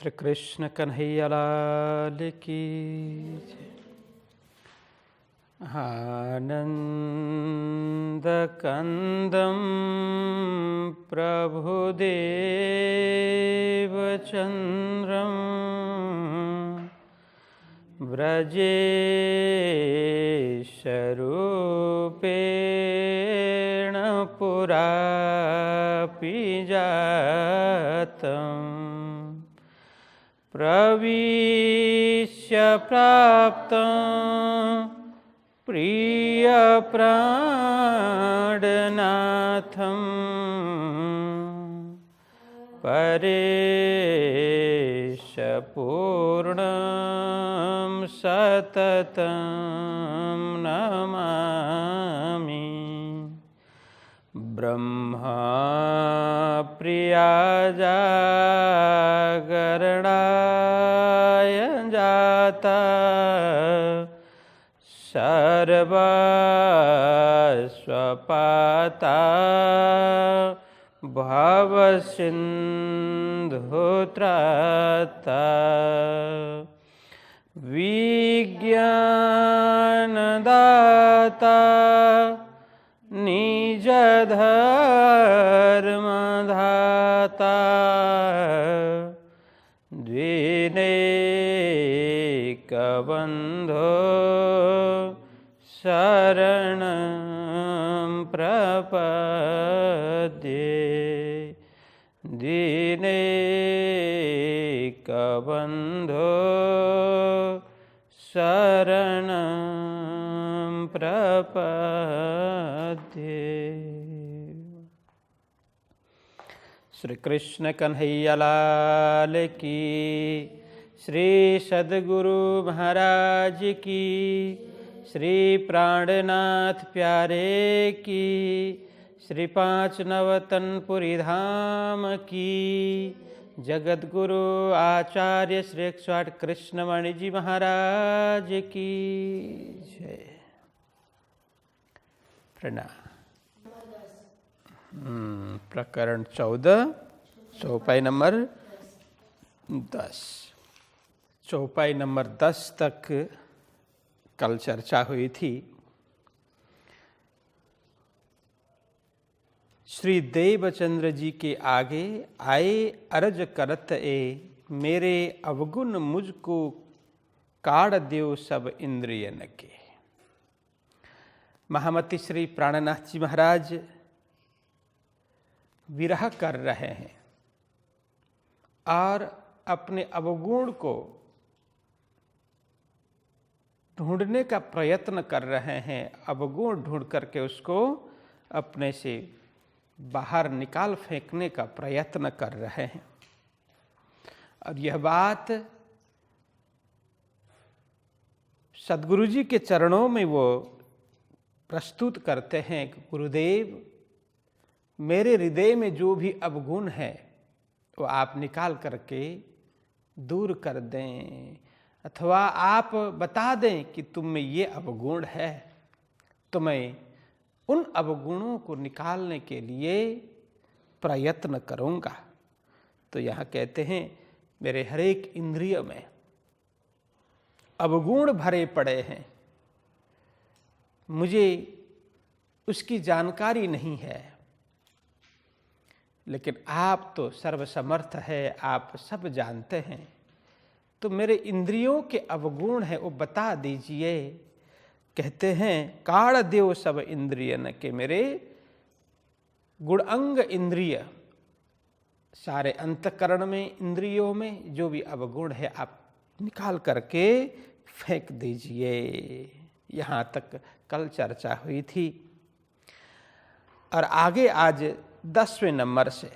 श्री कृष्ण कन्हैया लाल की जय। आनंद कंदम प्रभुदेव चंद्रम व्रजेशरूपेण पुरापि जातम् प्रविश्य प्राप्तं प्रियप्राणनाथं परेशपूर्णं सततं नमामि। ब्रह्मा प्रिया जागरणाय जाता सर्वस्वपाता भवसिन्धुत्राता विज्ञानदाता निज धर्मधाता द्विनेकबन्धो शरणं प्रपद्ये द्विनेकबन्धो शरणं प्रपद्ये। श्री कृष्ण कन्हैया लाल की, श्री सद्गुरु महाराज की, श्री प्राणनाथ प्यारे की, श्री पांच नवतनपुरी धाम की, जगद्गुरु आचार्य श्री 108 कृष्णमणि जी महाराज की जय। प्रणाम। प्रकरण 14 चौपाई नंबर 10। चौपाई नंबर 10 तक कल चर्चा हुई थी। श्री देवचंद्र जी के आगे आए अर्ज करत मेरे अवगुण मुझको काढ़ देव सब इंद्रियन के। महामती श्री प्राणनाथ जी महाराज विरह कर रहे हैं और अपने अवगुण को ढूंढने का प्रयत्न कर रहे हैं। अवगुण ढूंढ करके उसको अपने से बाहर निकाल फेंकने का प्रयत्न कर रहे हैं। और यह बात सद्गुरु जी के चरणों में वो प्रस्तुत करते हैं कि गुरुदेव, मेरे हृदय में जो भी अवगुण है वो आप निकाल करके दूर कर दें, अथवा आप बता दें कि तुम में ये अवगुण है, तो मैं उन अवगुणों को निकालने के लिए प्रयत्न करूँगा। तो यहाँ कहते हैं मेरे हर एक इंद्रिय में अवगुण भरे पड़े हैं, मुझे उसकी जानकारी नहीं है, लेकिन आप तो सर्वसमर्थ है, आप सब जानते हैं। तो मेरे इंद्रियों के अवगुण है वो बता दीजिए। कहते हैं काढ़ देव सब इंद्रियन के, मेरे गुणांग इंद्रिय, सारे अंतकरण में इंद्रियों में जो भी अवगुण है आप निकाल करके फेंक दीजिए। यहाँ तक कल चर्चा हुई थी। और आगे आज 10वें नंबर से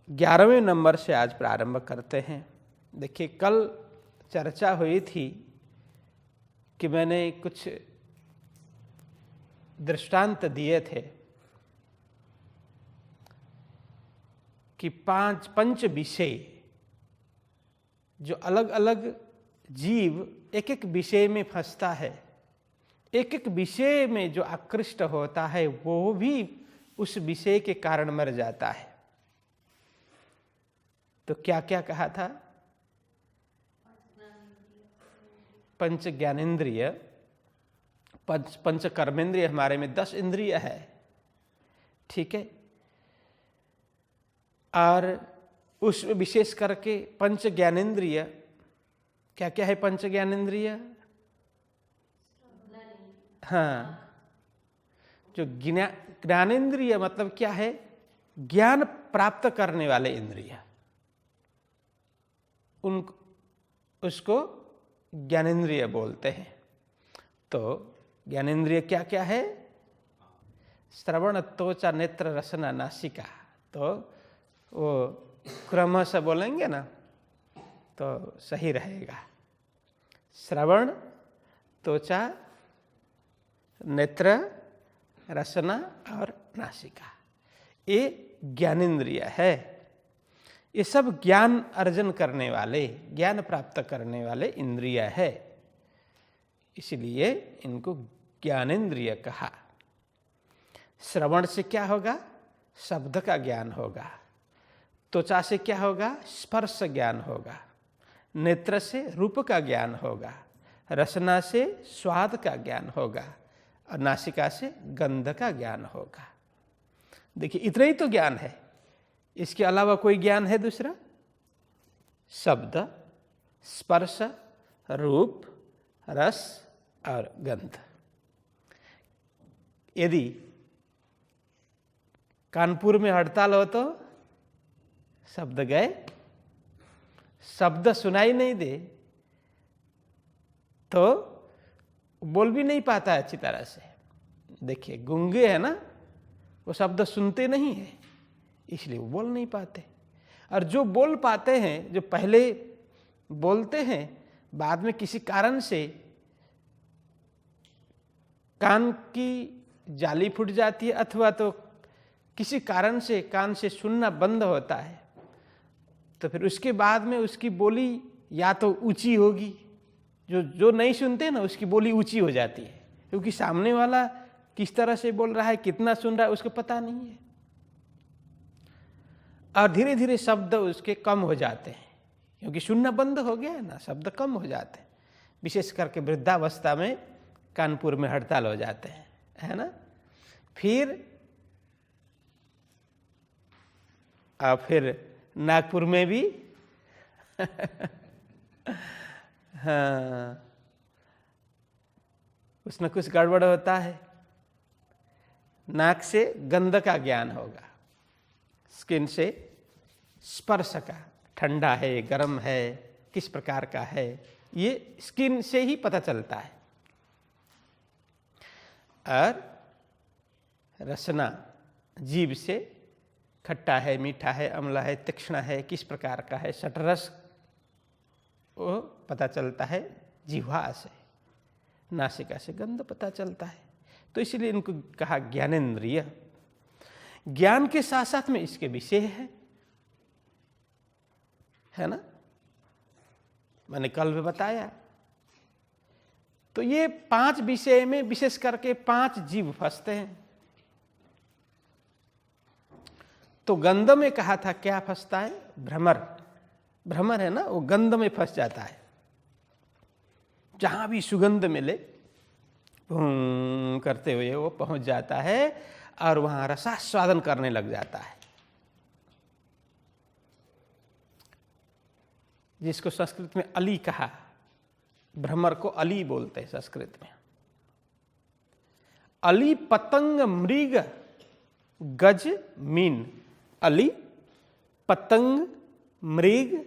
11वें नंबर से आज प्रारंभ करते हैं। देखिए, कल चर्चा हुई थी कि मैंने कुछ दृष्टांत दिए थे कि पंच विषय, जो अलग अलग जीव एक एक विषय में फंसता है, एक एक विषय में जो आकृष्ट होता है वो भी उस विषय के कारण मर जाता है। तो क्या क्या कहा था? पंच ज्ञानेन्द्रिय, पंच कर्मेंद्रिय, हमारे में 10 इंद्रिय है, ठीक है। और उस विशेष करके पंच ज्ञानेन्द्रिय, क्या क्या है पंच ज्ञानेन्द्रिय? हाँ, जो ज्ञानेन्द्रिय मतलब क्या है? ज्ञान प्राप्त करने वाले इंद्रिय, उसको ज्ञानेन्द्रिय बोलते हैं। तो ज्ञानेन्द्रिय क्या क्या है? श्रवण, त्वचा, नेत्र, रसना, नासिका। तो वो क्रम से बोलेंगे ना तो सही रहेगा। श्रवण, त्वचा, नेत्र, रसना और नासिका, ये ज्ञानेन्द्रिय है। ये सब ज्ञान अर्जन करने वाले, ज्ञान प्राप्त करने वाले इंद्रिय है, इसलिए इनको ज्ञानेन्द्रिय कहा। श्रवण से क्या होगा? शब्द का ज्ञान होगा। त्वचा से क्या होगा? स्पर्श ज्ञान होगा। नेत्र से रूप का ज्ञान होगा। रसना से स्वाद का ज्ञान होगा और नासिका से गंध का ज्ञान होगा। देखिए, इतना ही तो ज्ञान है, इसके अलावा कोई ज्ञान है दूसरा? शब्द, स्पर्श, रूप, रस और गंध। यदि कानपुर में हड़ताल हो तो शब्द गए, शब्द सुनाई नहीं दे तो बोल भी नहीं पाता है अच्छी तरह से। देखिए, गूंगे है ना, वो शब्द सुनते नहीं है, इसलिए वो बोल नहीं पाते। और जो बोल पाते हैं, जो पहले बोलते हैं, बाद में किसी कारण से कान की जाली फूट जाती है अथवा तो किसी कारण से कान से सुनना बंद होता है, तो फिर उसके बाद में उसकी बोली या तो ऊंची होगी, जो नहीं सुनते ना उसकी बोली ऊंची हो जाती है, क्योंकि सामने वाला किस तरह से बोल रहा है, कितना सुन रहा है, उसको पता नहीं है। और धीरे धीरे शब्द उसके कम हो जाते हैं, क्योंकि सुनना बंद हो गया है ना, शब्द कम हो जाते हैं। विशेष करके वृद्धावस्था में कानपुर में हड़ताल हो जाते हैं, है ना। फिर नागपुर में भी हाँ, कुछ न कुछ गड़बड़ होता है। नाक से गंध का ज्ञान होगा, स्किन से स्पर्श का, ठंडा है, गर्म है, किस प्रकार का है, ये स्किन से ही पता चलता है। और रसना, जीभ से खट्टा है, मीठा है, अम्ला है, तीक्ष्ण है, किस प्रकार का है, सटरस, वो पता चलता है जिह्वा से। नासिका से गंध पता चलता है। तो इसलिए इनको कहा ज्ञानेन्द्रिय। ज्ञान के साथ साथ में इसके विषय है ना, मैंने कल भी बताया। तो ये 5 विषय में विशेष करके 5 जीव फंसते हैं। तो गंध में कहा था क्या फंसता है? भ्रमर। भ्रमर है ना, वो गंध में फंस जाता है। जहां भी सुगंध मिले करते हुए वो पहुंच जाता है और वहां रसास्वादन करने लग जाता है, जिसको संस्कृत में अली कहा। भ्रमर को अली बोलते हैं संस्कृत में। अली, पतंग, मृग, गज, मीन। अली, पतंग, मृग,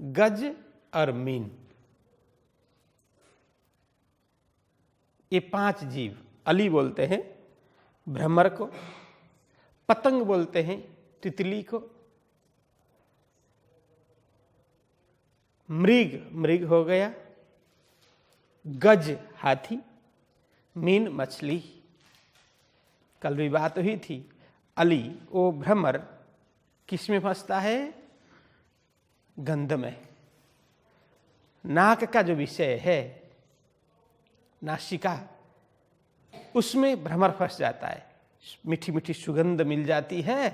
गज और मीन, ये 5 जीव अली बोलते हैं भ्रमर को। पतंग बोलते हैं तितली को। मृग हो गया। गज हाथी। मीन मछली। कल भी बात हुई थी। अली, वो भ्रमर किस में फंसता है? गंध में। नाक का जो विषय है, नासिका, उसमें भ्रमर फंस जाता है। मीठी मीठी सुगंध मिल जाती है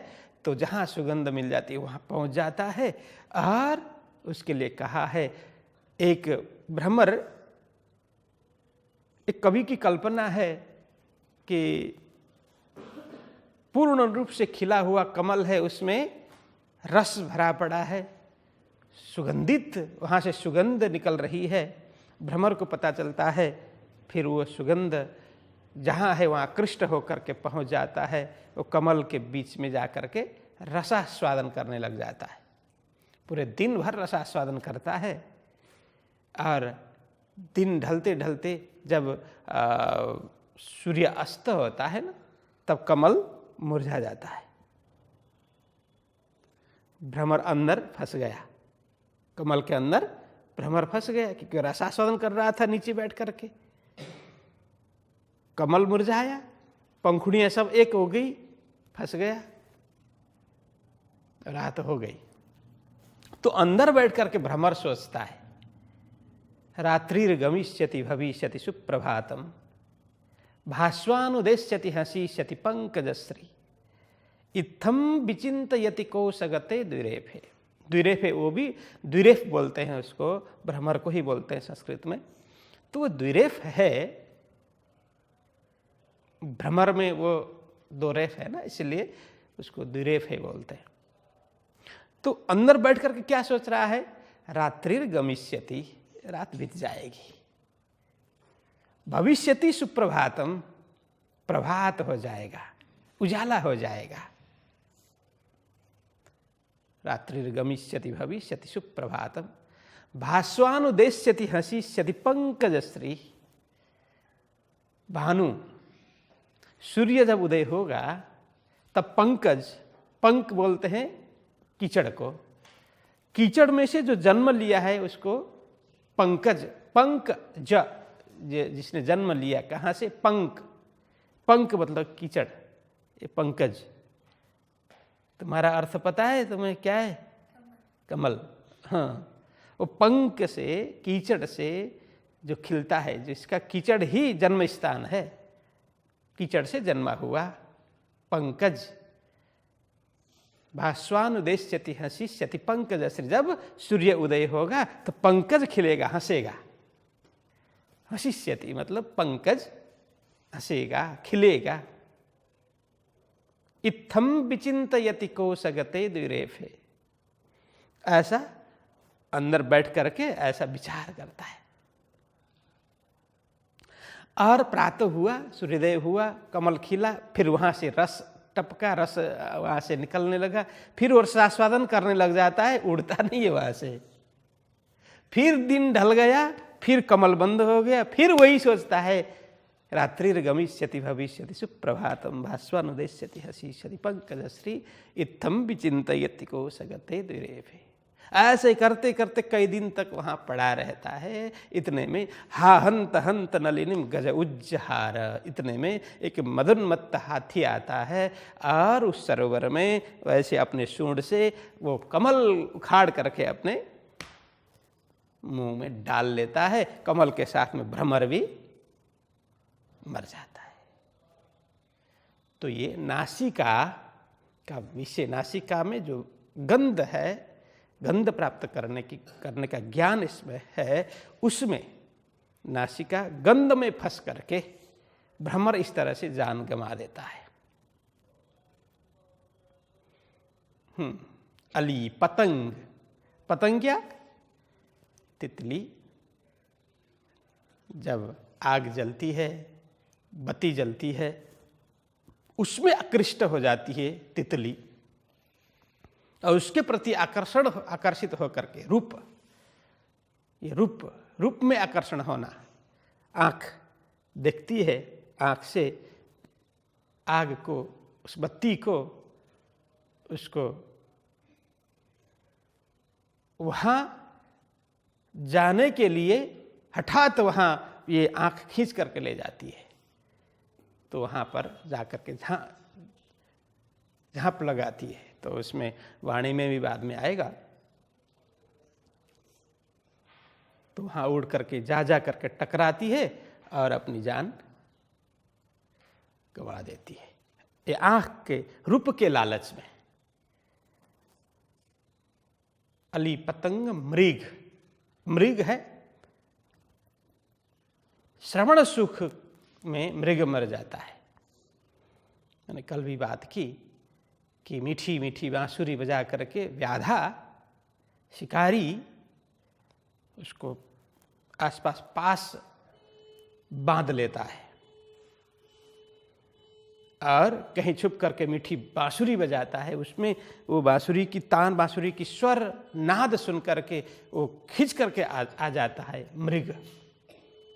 तो जहाँ सुगंध मिल जाती है वहाँ पहुँच जाता है। और उसके लिए कहा है, एक भ्रमर, एक कवि की कल्पना है कि पूर्ण रूप से खिला हुआ कमल है, उसमें रस भरा पड़ा है, सुगंधित, वहाँ से सुगंध निकल रही है। भ्रमर को पता चलता है, फिर वो सुगंध जहाँ है वहाँ आकृष्ट होकर के पहुँच जाता है। वो कमल के बीच में जा कर के रसास्वादन करने लग जाता है, पूरे दिन भर रसास्वादन करता है। और दिन ढलते ढलते जब सूर्य अस्त होता है ना, तब कमल मुरझा जाता है। भ्रमर अंदर फंस गया, कमल के अंदर भ्रमर फंस गया, क्योंकि रसास्वादन कर रहा था नीचे बैठ करके। कमल मुरझाया, पंखुड़ियां सब एक हो गई, फंस गया, रात हो गई। तो अंदर बैठ करके भ्रमर सोचता है, रात्रिर्गमिष्यति भविष्यति सुप्रभातम, भास्वानुदेश्यति हसीष्यति पंकजश्री, इत्थम विचिंतयति कोशगते द्विरेफे। द्विरेफे, वो भी द्विरेफ बोलते हैं उसको, भ्रमर को ही बोलते हैं संस्कृत में। तो वो द्विरेफ है, भ्रमर में वो दो रेफ है ना, इसलिए उसको द्विरेफ है बोलते हैं। तो अंदर बैठ करके क्या सोच रहा है, रात्रिर्गमिष्यति, रात बीत जाएगी, भविष्यति सुप्रभातम, प्रभात हो जाएगा, उजाला हो जाएगा। रात्रिर्गमिष्यति भविष्यति सुप्रभातम, भास्वानुदेश्यति हसीष्यति पंकजश्री। भानु, सूर्य जब उदय होगा तब पंकज, पंक बोलते हैं कीचड़ को, कीचड़ में से जो जन्म लिया है उसको पंकज, पंक ज, जिसने जन्म लिया, कहाँ से, पंक, पंक मतलब कीचड़, ये पंकज। तुम्हारा अर्थ पता है तुम्हें क्या है, कमल। हाँ, वो पंक से, कीचड़ से जो खिलता है, जिसका कीचड़ ही जन्म स्थान है, कीचड़ से जन्मा हुआ पंकज। भास्वानुदेश्यति हसीष्यति पंकजश्री, जब सूर्य उदय होगा तो पंकज खिलेगा, हंसेगा। हसीष्यति मतलब पंकज हंसेगा, खिलेगा। इत्थम विचिंतयति कोशगते द्विरेफे, ऐसा अंदर बैठ करके ऐसा विचार करता है। और प्रातः हुआ, सूर्योदय हुआ, कमल खिला, फिर वहाँ से रस टपका, रस वहाँ से निकलने लगा, फिर वो रसास्वादन करने लग जाता है, उड़ता नहीं है वहाँ से। फिर दिन ढल गया, फिर कमल बंद हो गया, फिर वही सोचता है, रात्रिर्गमिष्यति भविष्यति सुप्रभातम, भास्वानुदेश्यति हसीष्यति पंकजश्री, इत्थम विचिंतयति कोशगते द्विरेफे। ऐसे करते करते कई दिन तक वहाँ पड़ा रहता है। इतने में हा हंत हंत नलिनीम गज उज्जहार, इतने में एक मदोन्मत्त हाथी आता है और उस सरोवर में वैसे अपने सूंड से वो कमल उखाड़ करके अपने मुंह में डाल लेता है। कमल के साथ में भ्रमर भी मर जाता है। तो ये नासिका का विषय, नासिका में जो गंध है, गंध प्राप्त करने का ज्ञान इसमें है, उसमें नासिका गंध में फंस करके भ्रमर इस तरह से जान गंवा देता है। अली पतंग, पतंग क्या, तितली। जब आग जलती है, बत्ती जलती है, उसमें आकृष्ट हो जाती है तितली और उसके प्रति आकर्षित होकर के रूप, ये रूप में आकर्षण होना। आँख देखती है, आँख से आग को, उस बत्ती को, उसको वहाँ जाने के लिए हठात वहाँ ये आँख खींच करके ले जाती है। तो वहाँ पर जाकर के झांप लगाती है। तो उसमें वाणी में भी बाद में आएगा। तो वहाँ उड़ करके जा करके टकराती है और अपनी जान गंवा देती है। ये आँख के रूप के लालच में, अली पतंग मृग, मृग है, श्रवण सुख में मृग मर जाता है। मैंने कल भी बात की कि मीठी मीठी बांसुरी बजा करके व्याधा शिकारी उसको आसपास पास बांध लेता है और कहीं छुप करके मीठी बांसुरी बजाता है। उसमें वो बांसुरी की तान, बांसुरी की स्वर नाद सुन करके वो खींच करके आ जाता है मृग।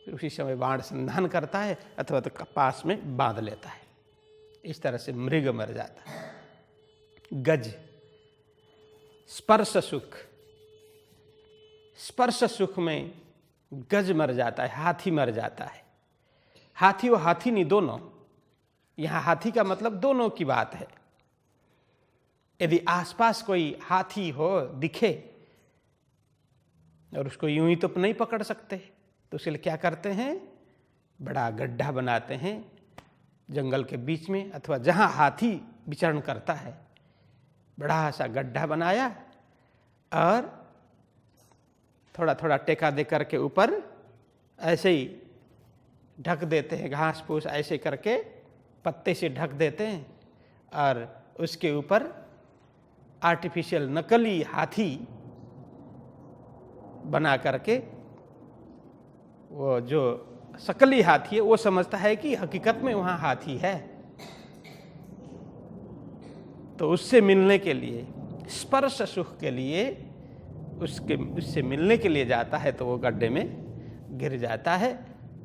फिर उसी समय बाण संधान करता है अथवा तो पास में बांध लेता है। इस तरह से मृग मर जाता है। गज, स्पर्श सुख, स्पर्श सुख में गज मर जाता है, हाथी मर जाता है। हाथी वो हाथी नहीं, दोनों। यहां हाथी का मतलब दोनों की बात है। यदि आसपास कोई हाथी हो दिखे और उसको यूं ही तो नहीं पकड़ सकते, तो उसके लिए क्या करते हैं, बड़ा गड्ढा बनाते हैं जंगल के बीच में, अथवा जहां हाथी विचरण करता है बड़ा सा गड्ढा बनाया और थोड़ा थोड़ा टेका दे करके ऊपर ऐसे ही ढक देते हैं, घास फूस ऐसे करके पत्ते से ढक देते हैं और उसके ऊपर आर्टिफिशियल नकली हाथी बना करके, वो जो शकली हाथी है वो समझता है कि हकीकत में वहां हाथी है। तो उससे मिलने के लिए, स्पर्श सुख के लिए उससे मिलने के लिए जाता है, तो वो गड्ढे में गिर जाता है,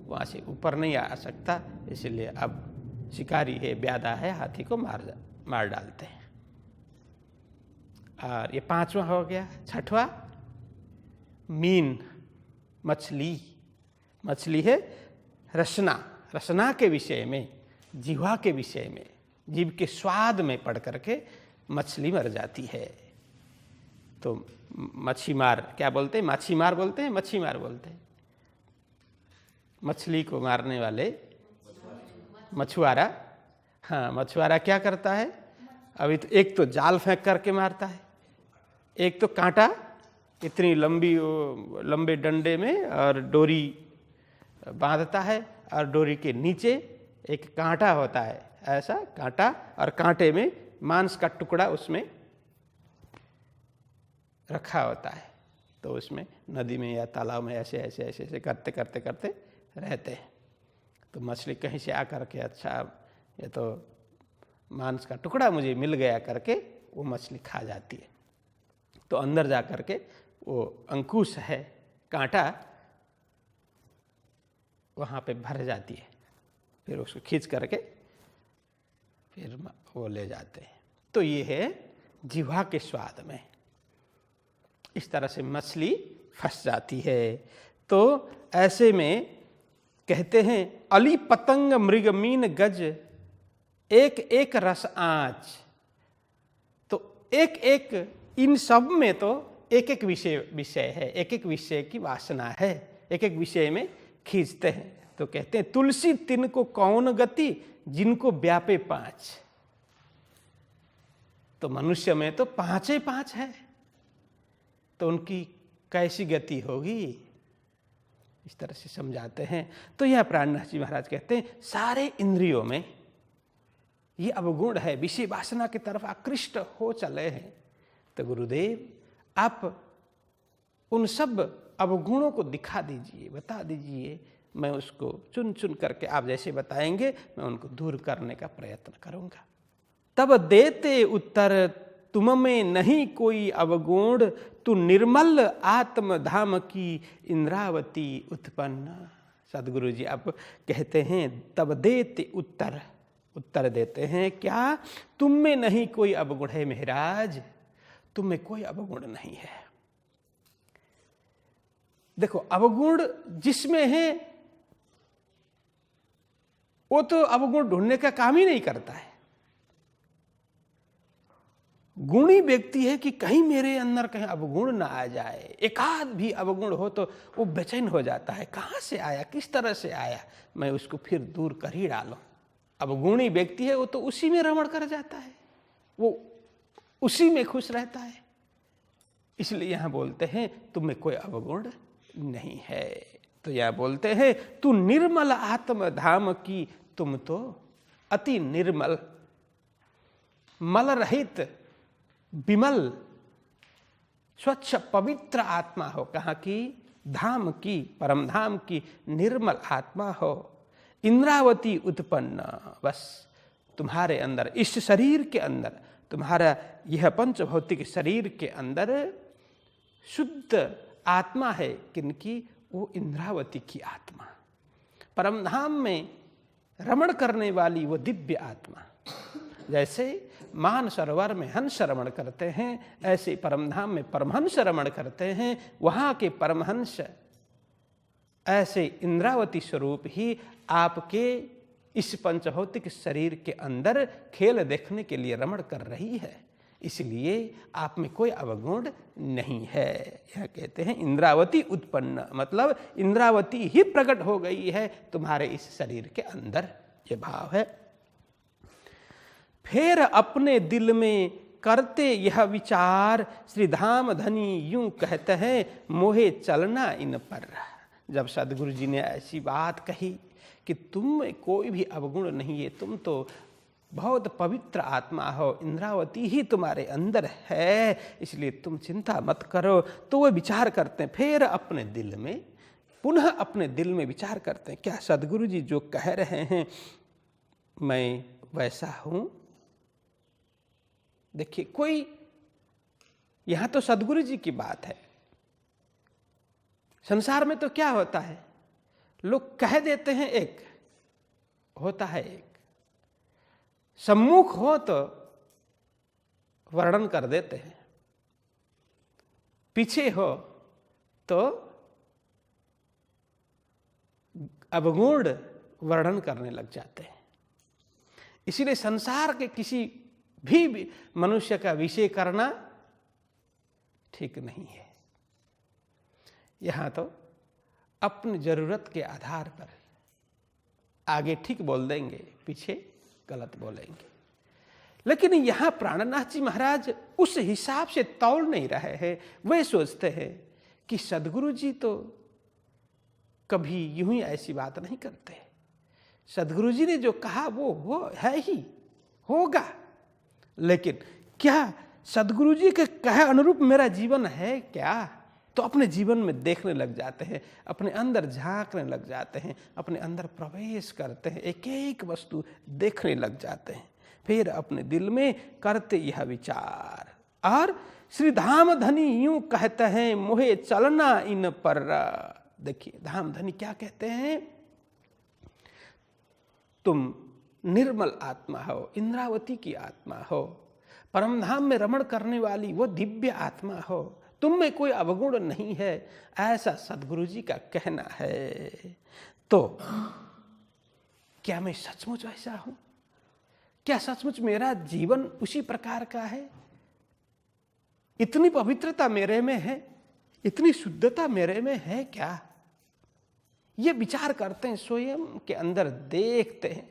वहां से ऊपर नहीं आ सकता। इसलिए अब शिकारी है, व्याधा है, हाथी को मार डालते हैं। और ये पांचवा हो गया। छठवां मीन, मछली। मछली है रसना, रसना के विषय में, जीवा के विषय में, जीव के स्वाद में पड़ करके मछली मर जाती है। तो मच्छीमार क्या बोलते हैं, माछीमार बोलते हैं, मच्छीमार बोलते हैं। मछली को मारने वाले मछुआरा। हाँ, मछुआरा क्या करता है, अभी तो एक तो जाल फेंक करके मारता है, एक तो कांटा इतनी लंबे डंडे में और डोरी बांधता है, और डोरी के नीचे एक कांटा होता है, ऐसा कांटा, और कांटे में मांस का टुकड़ा उसमें रखा होता है। तो उसमें नदी में या तालाब में ऐसे ऐसे ऐसे ऐसे करते करते करते रहते हैं। तो मछली कहीं से आकर के, अच्छा ये तो मांस का टुकड़ा मुझे मिल गया करके वो मछली खा जाती है। तो अंदर जा करके वो अंकुश है, कांटा वहाँ पे भर जाती है, फिर उसको खींच करके फिर वो ले जाते हैं। तो ये है जीवा के स्वाद में। इस तरह से मछली फंस जाती है। तो ऐसे में कहते हैं अली पतंग मृग मीन गज एक एक रस आँच। तो एक एक, इन सब में तो एक एक विषय है, एक एक विषय की वासना है, एक एक विषय में खींचते हैं। तो कहते हैं तुलसी तिन को कौन गति जिनको व्यापे पांच। तो मनुष्य में तो पांचे पांच है, तो उनकी कैसी गति होगी, इस तरह से समझाते हैं। तो यह प्राणनाथ जी महाराज कहते हैं सारे इंद्रियों में ये अवगुण है, विषय वासना की तरफ आकृष्ट हो चले हैं। तो गुरुदेव आप उन सब अवगुणों को दिखा दीजिए, बता दीजिए, मैं उसको चुन चुन करके आप जैसे बताएंगे मैं उनको दूर करने का प्रयत्न करूंगा। तब देते उत्तर तुम में नहीं कोई अवगुण, तू निर्मल आत्मधाम की इंद्रावती उत्पन्न। सदगुरु जी आप कहते हैं तब देते उत्तर, उत्तर देते हैं क्या, तुम में नहीं कोई अवगुण है महाराज, तुम में कोई अवगुण नहीं है। देखो अवगुण जिसमें है वो तो अवगुण ढूंढने का काम ही नहीं करता है। गुणी व्यक्ति है कि कहीं मेरे अंदर कहीं अवगुण ना आ जाए, एकाध भी अवगुण हो तो वो बेचैन हो जाता है, कहाँ से आया, किस तरह से आया, मैं उसको फिर दूर कर ही डालूं। अवगुणी व्यक्ति है वो तो उसी में रमण कर जाता है, वो उसी में खुश रहता है। इसलिए यहां बोलते हैं तुम में कोई अवगुण नहीं है। तो यह बोलते हैं तू निर्मल आत्म धाम की, तुम तो अति निर्मल, मल रहित, विमल, स्वच्छ पवित्र आत्मा हो। कहाँ की? धाम की, परम धाम की निर्मल आत्मा हो। इंद्रावती उत्पन्न, बस तुम्हारे अंदर, इस शरीर के अंदर, तुम्हारा यह पंचभौतिक शरीर के अंदर शुद्ध आत्मा है। किनकी? वो इंद्रावती की आत्मा, परम धाम में रमण करने वाली वो दिव्य आत्मा। जैसे मान सरोवर में हंस रमण करते हैं, ऐसे परमधाम में परमहंस रमण करते हैं। वहाँ के परमहंस ऐसे इंद्रावती स्वरूप ही आपके इस पंचभौतिक शरीर के अंदर खेल देखने के लिए रमण कर रही है। इसलिए आप में कोई अवगुण नहीं है। यह कहते हैं इंद्रावती उत्पन्न, मतलब इंद्रावती ही प्रकट हो गई है तुम्हारे इस शरीर के अंदर, ये भाव है। फिर अपने दिल में करते यह विचार, श्री धाम धनी यूं कहते हैं मोहे चलना इन पर। जब सदगुरु जी ने ऐसी बात कही कि तुम में कोई भी अवगुण नहीं है, तुम तो बहुत पवित्र आत्मा हो, इंद्रावती ही तुम्हारे अंदर है, इसलिए तुम चिंता मत करो। तो वो विचार करते हैं, फिर अपने दिल में, पुनः अपने दिल में विचार करते हैं, क्या सदगुरु जी जो कह रहे हैं मैं वैसा हूं? देखिए, कोई यहां तो सदगुरु जी की बात है। संसार में तो क्या होता है, लोग कह देते हैं एक, होता है एक, सम्मुख हो तो वर्णन कर देते हैं, पीछे हो तो अवगुण वर्णन करने लग जाते हैं। इसीलिए संसार के किसी भी मनुष्य का विषय करना ठीक नहीं है। यहां तो अपनी जरूरत के आधार पर आगे ठीक बोल देंगे, पीछे गलत बोलेंगे। लेकिन यहां प्राणनाथ जी महाराज उस हिसाब से तौल नहीं रहे हैं। वे सोचते हैं कि सदगुरु जी तो कभी यूं ही ऐसी बात नहीं करते। सदगुरु जी ने जो कहा वो है ही, होगा। लेकिन क्या सदगुरु जी के कहे अनुरूप मेरा जीवन है क्या? तो अपने जीवन में देखने लग जाते हैं, अपने अंदर झांकने लग जाते हैं, अपने अंदर प्रवेश करते हैं, एक एक वस्तु देखने लग जाते हैं। फिर अपने दिल में करते यह विचार, और श्री धाम धनी यूं कहते हैं मोहे चलना इन पर। देखिए, धाम धनी क्या कहते हैं? तुम निर्मल आत्मा हो, इंद्रावती की आत्मा हो, परमधाम में रमण करने वाली वो दिव्य आत्मा हो, तुम में कोई अवगुण नहीं है, ऐसा सदगुरु जी का कहना है। तो क्या मैं सचमुच ऐसा हूं? क्या सचमुच मेरा जीवन उसी प्रकार का है? इतनी पवित्रता मेरे में है, इतनी शुद्धता मेरे में है क्या? ये विचार करते हैं, स्वयं के अंदर देखते हैं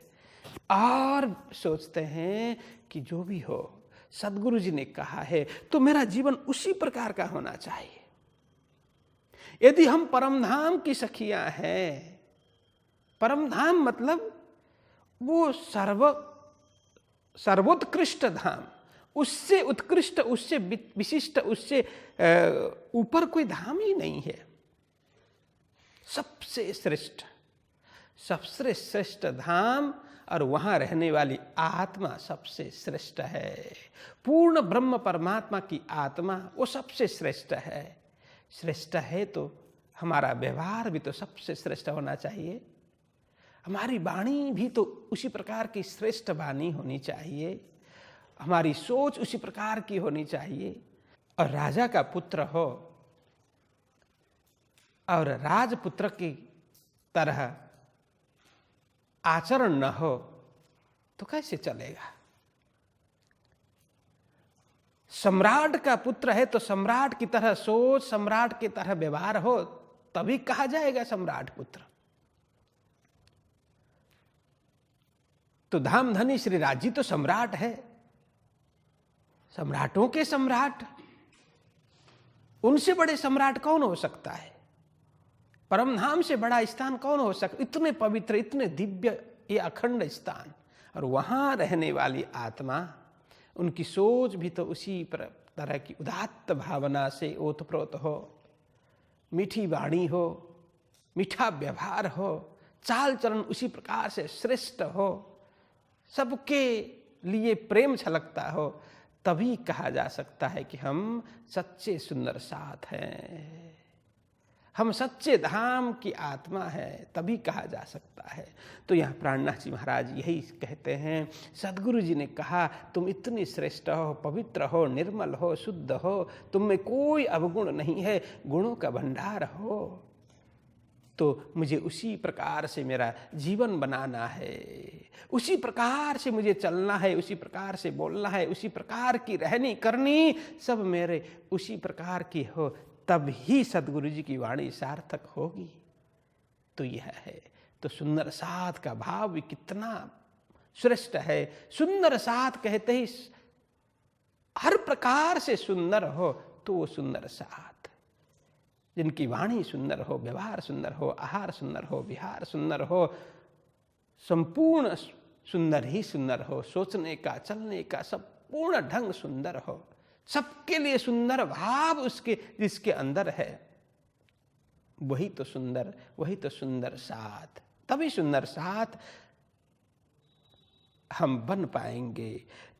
और सोचते हैं कि जो भी हो सदगुरु जी ने कहा है तो मेरा जीवन उसी प्रकार का होना चाहिए। यदि हम परमधाम की सखियां हैं, परमधाम मतलब वो सर्वोत्कृष्ट धाम, उससे उत्कृष्ट, उससे विशिष्ट, उससे ऊपर कोई धाम ही नहीं है। सबसे श्रेष्ठ, सबसे श्रेष्ठ धाम, और वहां रहने वाली आत्मा सबसे श्रेष्ठ है। पूर्ण ब्रह्म परमात्मा की आत्मा वो सबसे श्रेष्ठ है। श्रेष्ठ है तो हमारा व्यवहार भी तो सबसे श्रेष्ठ होना चाहिए, हमारी वाणी भी तो उसी प्रकार की श्रेष्ठ वाणी होनी चाहिए, हमारी सोच उसी प्रकार की होनी चाहिए। और राजा का पुत्र हो और राजपुत्र की तरह आचरण न हो तो कैसे चलेगा? सम्राट का पुत्र है तो सम्राट की तरह सोच, सम्राट की तरह व्यवहार हो, तभी कहा जाएगा सम्राट पुत्र। तो धामधनी श्री राज जी तो सम्राट है, सम्राटों के सम्राट, उनसे बड़े सम्राट कौन हो सकता है? परम धाम से बड़ा स्थान कौन हो सकता? इतने पवित्र, इतने दिव्य ये अखंड स्थान, और वहां रहने वाली आत्मा, उनकी सोच भी तो उसी तरह की उदात्त भावना से ओतप्रोत हो, मीठी वाणी हो, मीठा व्यवहार हो, चाल चलन उसी प्रकार से श्रेष्ठ हो, सबके लिए प्रेम छलकता हो, तभी कहा जा सकता है कि हम सच्चे सुंदर साथ हैं, हम सच्चे धाम की आत्मा है, तभी कहा जा सकता है। तो यहाँ प्राणनाथ जी महाराज यही कहते हैं, सदगुरु जी ने कहा तुम इतनी श्रेष्ठ हो, पवित्र हो, निर्मल हो, शुद्ध हो, तुम में कोई अवगुण नहीं है, गुणों का भंडार हो, तो मुझे उसी प्रकार से मेरा जीवन बनाना है, उसी प्रकार से मुझे चलना है, उसी प्रकार से बोलना है, उसी प्रकार की रहनी करनी सब मेरे उसी प्रकार की हो, तब ही सदगुरु जी की वाणी सार्थक होगी। तो यह है, तो सुंदर साथ का भाव भी कितना श्रेष्ठ है। सुंदर साथ कहते ही हर प्रकार से सुंदर हो तो वो सुंदर साथ, जिनकी वाणी सुंदर हो, व्यवहार सुंदर हो, आहार सुंदर हो, विहार सुंदर हो, संपूर्ण सुंदर ही सुंदर हो, सोचने का, चलने का सब पूर्ण ढंग सुंदर हो, सबके लिए सुंदर भाव उसके जिसके अंदर है, वही तो सुंदर, वही तो सुंदर साथ। तभी सुंदर साथ हम बन पाएंगे।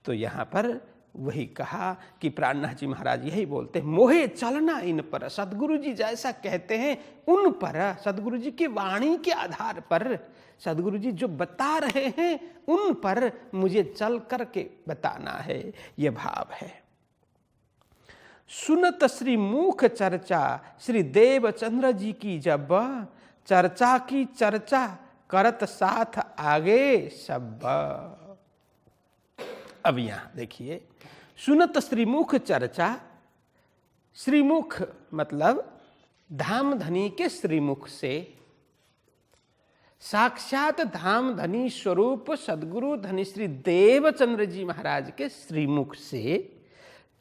तो यहाँ पर वही कहा कि प्राणनाथ जी महाराज यही बोलते हैं, मोहे चलना इन पर। सदगुरु जी जैसा कहते हैं उन पर, सदगुरु जी की वाणी के आधार पर, सदगुरु जी जो बता रहे हैं उन पर मुझे चल करके बताना है, ये भाव है। सुनत श्री मुख चर्चा श्री देवचंद्र जी की, जब चर्चा की चर्चा करत साथ आगे सब। अब यहां देखिए, सुनत श्रीमुख चर्चा, श्रीमुख मतलब धामधनी के श्रीमुख से, साक्षात धामधनी स्वरूप सदगुरु धनी श्री देवचंद्र जी महाराज के श्रीमुख से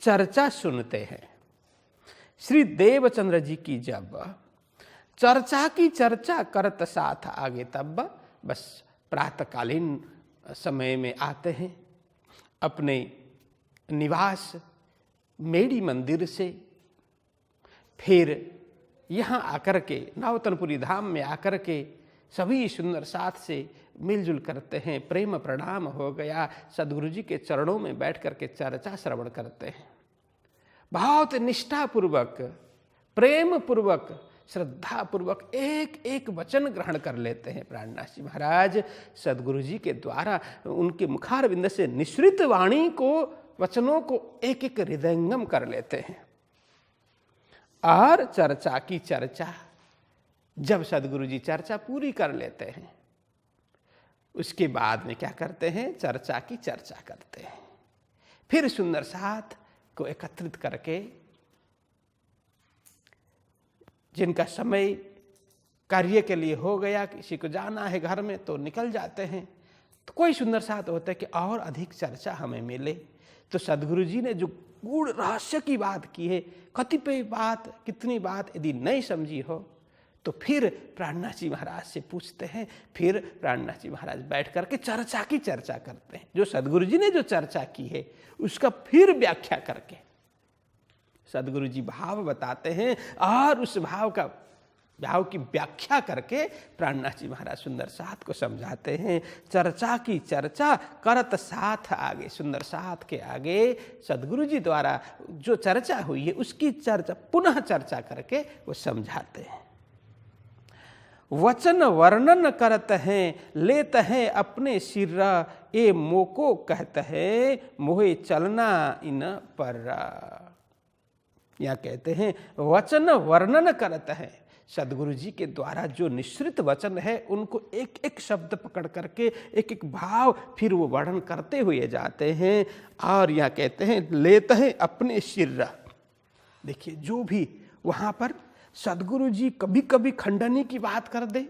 चर्चा सुनते हैं। श्री देवचंद्र जी की जब चर्चा की चर्चा करत साथ आगे, तब बस प्रातःकालीन समय में आते हैं अपने निवास मेड़ी मंदिर से, फिर यहाँ आकर के नौतनपुरी धाम में आकर के सभी सुंदर साथ से मिलजुल करते हैं, प्रेम प्रणाम हो गया, सदगुरु जी के चरणों में बैठ करके चर्चा श्रवण करते हैं। बहुत निष्ठापूर्वक, प्रेम पूर्वक, श्रद्धा पूर्वक एक एक वचन ग्रहण कर लेते हैं। प्राणनाथ जी महाराज सदगुरु जी के द्वारा उनके मुखारविंद से निश्रित वाणी को, वचनों को एक एक हृदयंगम कर लेते हैं। और चर्चा की चर्चा, जब सदगुरु जी चर्चा पूरी कर लेते हैं, उसके बाद में क्या करते हैं, चर्चा की चर्चा करते हैं। फिर सुंदर साथ को एकत्रित करके, जिनका समय कार्य के लिए हो गया, किसी को जाना है घर में तो निकल जाते हैं, तो कोई सुंदर साथ होता है कि और अधिक चर्चा हमें मिले। तो सदगुरु जी ने जो गूढ़ रहस्य की बात की है, कतिपय बात, कितनी बात यदि नहीं समझी हो तो फिर प्राणनाथ जी महाराज से पूछते हैं। फिर प्राणनाथ जी महाराज बैठ करके चर्चा की चर्चा करते हैं। जो सदगुरु जी ने जो चर्चा की है उसका फिर व्याख्या करके सदगुरु जी भाव बताते हैं, और उस भाव की व्याख्या करके प्राणनाथ जी महाराज सुंदर साथ को समझाते हैं। चर्चा की चर्चा करत साथ आगे, सुंदर साथ के आगे सदगुरु जी द्वारा जो चर्चा हुई है उसकी चर्चा पुनः चर्चा करके वो समझाते हैं। वचन वर्णन करत हैं, लेत हैं अपने सिर, ए मोको कहत है मोहे चलना इन पर। यहाँ कहते हैं वचन वर्णन करत हैं, सदगुरु जी के द्वारा जो निश्रित वचन है उनको एक एक शब्द पकड़ करके एक एक भाव फिर वो वर्णन करते हुए जाते हैं। और यहाँ कहते हैं लेते हैं अपने सिर। देखिए, जो भी वहाँ पर सदगुरु जी कभी कभी खंडनी की बात कर दे,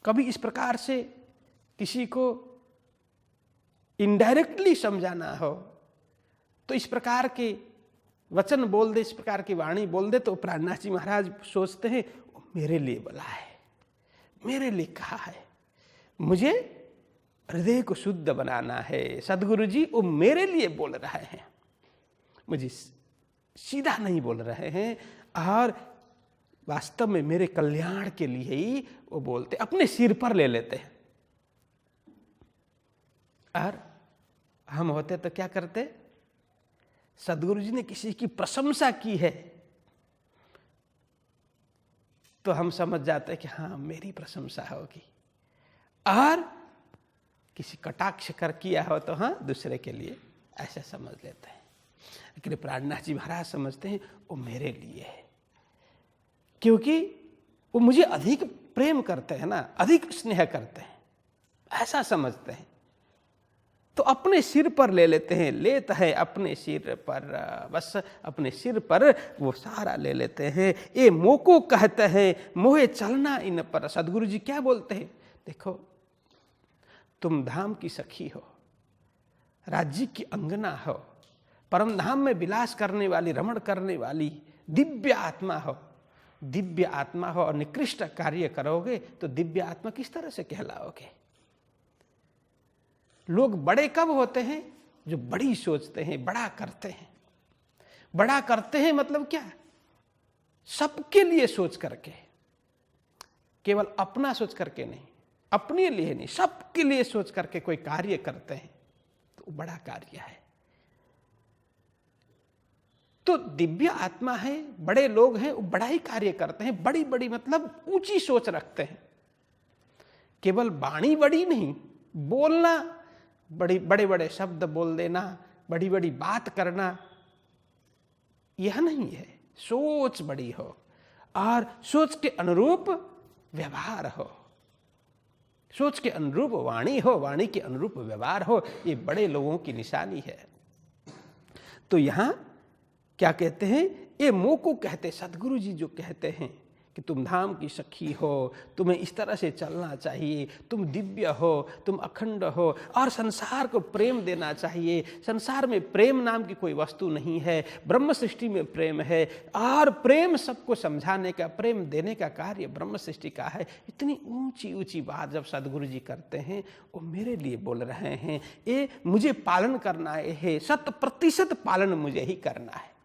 कभी इस प्रकार से किसी को इनडायरेक्टली समझाना हो, तो इस प्रकार के वचन बोल दे, इस प्रकार की वाणी बोल दे, तो प्राणनाथ जी महाराज सोचते हैं मेरे लिए बोला है, मेरे लिए कहा है, मुझे हृदय को शुद्ध बनाना है। सदगुरु जी वो मेरे लिए बोल रहे हैं, मुझे सीधा नहीं बोल रहे हैं, और वास्तव में मेरे कल्याण के लिए ही वो बोलते, अपने सिर पर ले लेते हैं। और हम होते तो क्या करते, सदगुरु जी ने किसी की प्रशंसा की है तो हम समझ जाते हैं कि हाँ मेरी प्रशंसा होगी, और किसी कटाक्ष कर किया हो तो हाँ दूसरे के लिए, ऐसा समझ लेते हैं। लेकिन प्राणनाथ जी महाराज समझते हैं वो मेरे लिए है, क्योंकि वो मुझे अधिक प्रेम करते हैं ना, अधिक स्नेह करते हैं, ऐसा समझते हैं। तो अपने सिर पर ले लेते हैं, लेता है अपने सिर पर, बस अपने सिर पर वो सारा ले लेते हैं। ये मोको कहते हैं मोहे चलना इन पर। सदगुरु जी क्या बोलते हैं, देखो तुम धाम की सखी हो, राज्य की अंगना हो, परम धाम में विलास करने वाली, रमण करने वाली दिव्य आत्मा हो, दिव्य आत्मा हो और निकृष्ट कार्य करोगे तो दिव्य आत्मा किस तरह से कहलाओगे। लोग बड़े कब होते हैं, जो बड़ी सोचते हैं, बड़ा करते हैं। बड़ा करते हैं मतलब क्या, सबके लिए सोच करके, केवल अपना सोच करके नहीं, अपने लिए नहीं, सबके लिए सोच करके कोई कार्य करते हैं तो बड़ा कार्य है। तो दिव्य आत्मा है, बड़े लोग हैं, वो बड़ा ही कार्य करते हैं। बड़ी बड़ी मतलब ऊंची सोच रखते हैं, केवल वाणी बड़ी नहीं, बोलना बड़ी, बड़े बड़े शब्द बोल देना, बड़ी बड़ी बात करना, यह नहीं है। सोच बड़ी हो और सोच के अनुरूप व्यवहार हो, सोच के अनुरूप वाणी हो, वाणी के अनुरूप व्यवहार हो, ये बड़े लोगों की निशानी है। तो यहां क्या कहते हैं, ये मोह को कहते, सदगुरु जी जो कहते हैं कि तुम धाम की सखी हो, तुम्हें इस तरह से चलना चाहिए, तुम दिव्य हो, तुम अखंड हो, और संसार को प्रेम देना चाहिए। संसार में प्रेम नाम की कोई वस्तु नहीं है, ब्रह्म सृष्टि में प्रेम है, और प्रेम सबको समझाने का, प्रेम देने का कार्य ब्रह्म सृष्टि का है। इतनी ऊंची ऊंची बात जब सदगुरु जी करते हैं, वो मेरे लिए बोल रहे हैं, ये मुझे पालन करना है, 100% पालन मुझे ही करना है।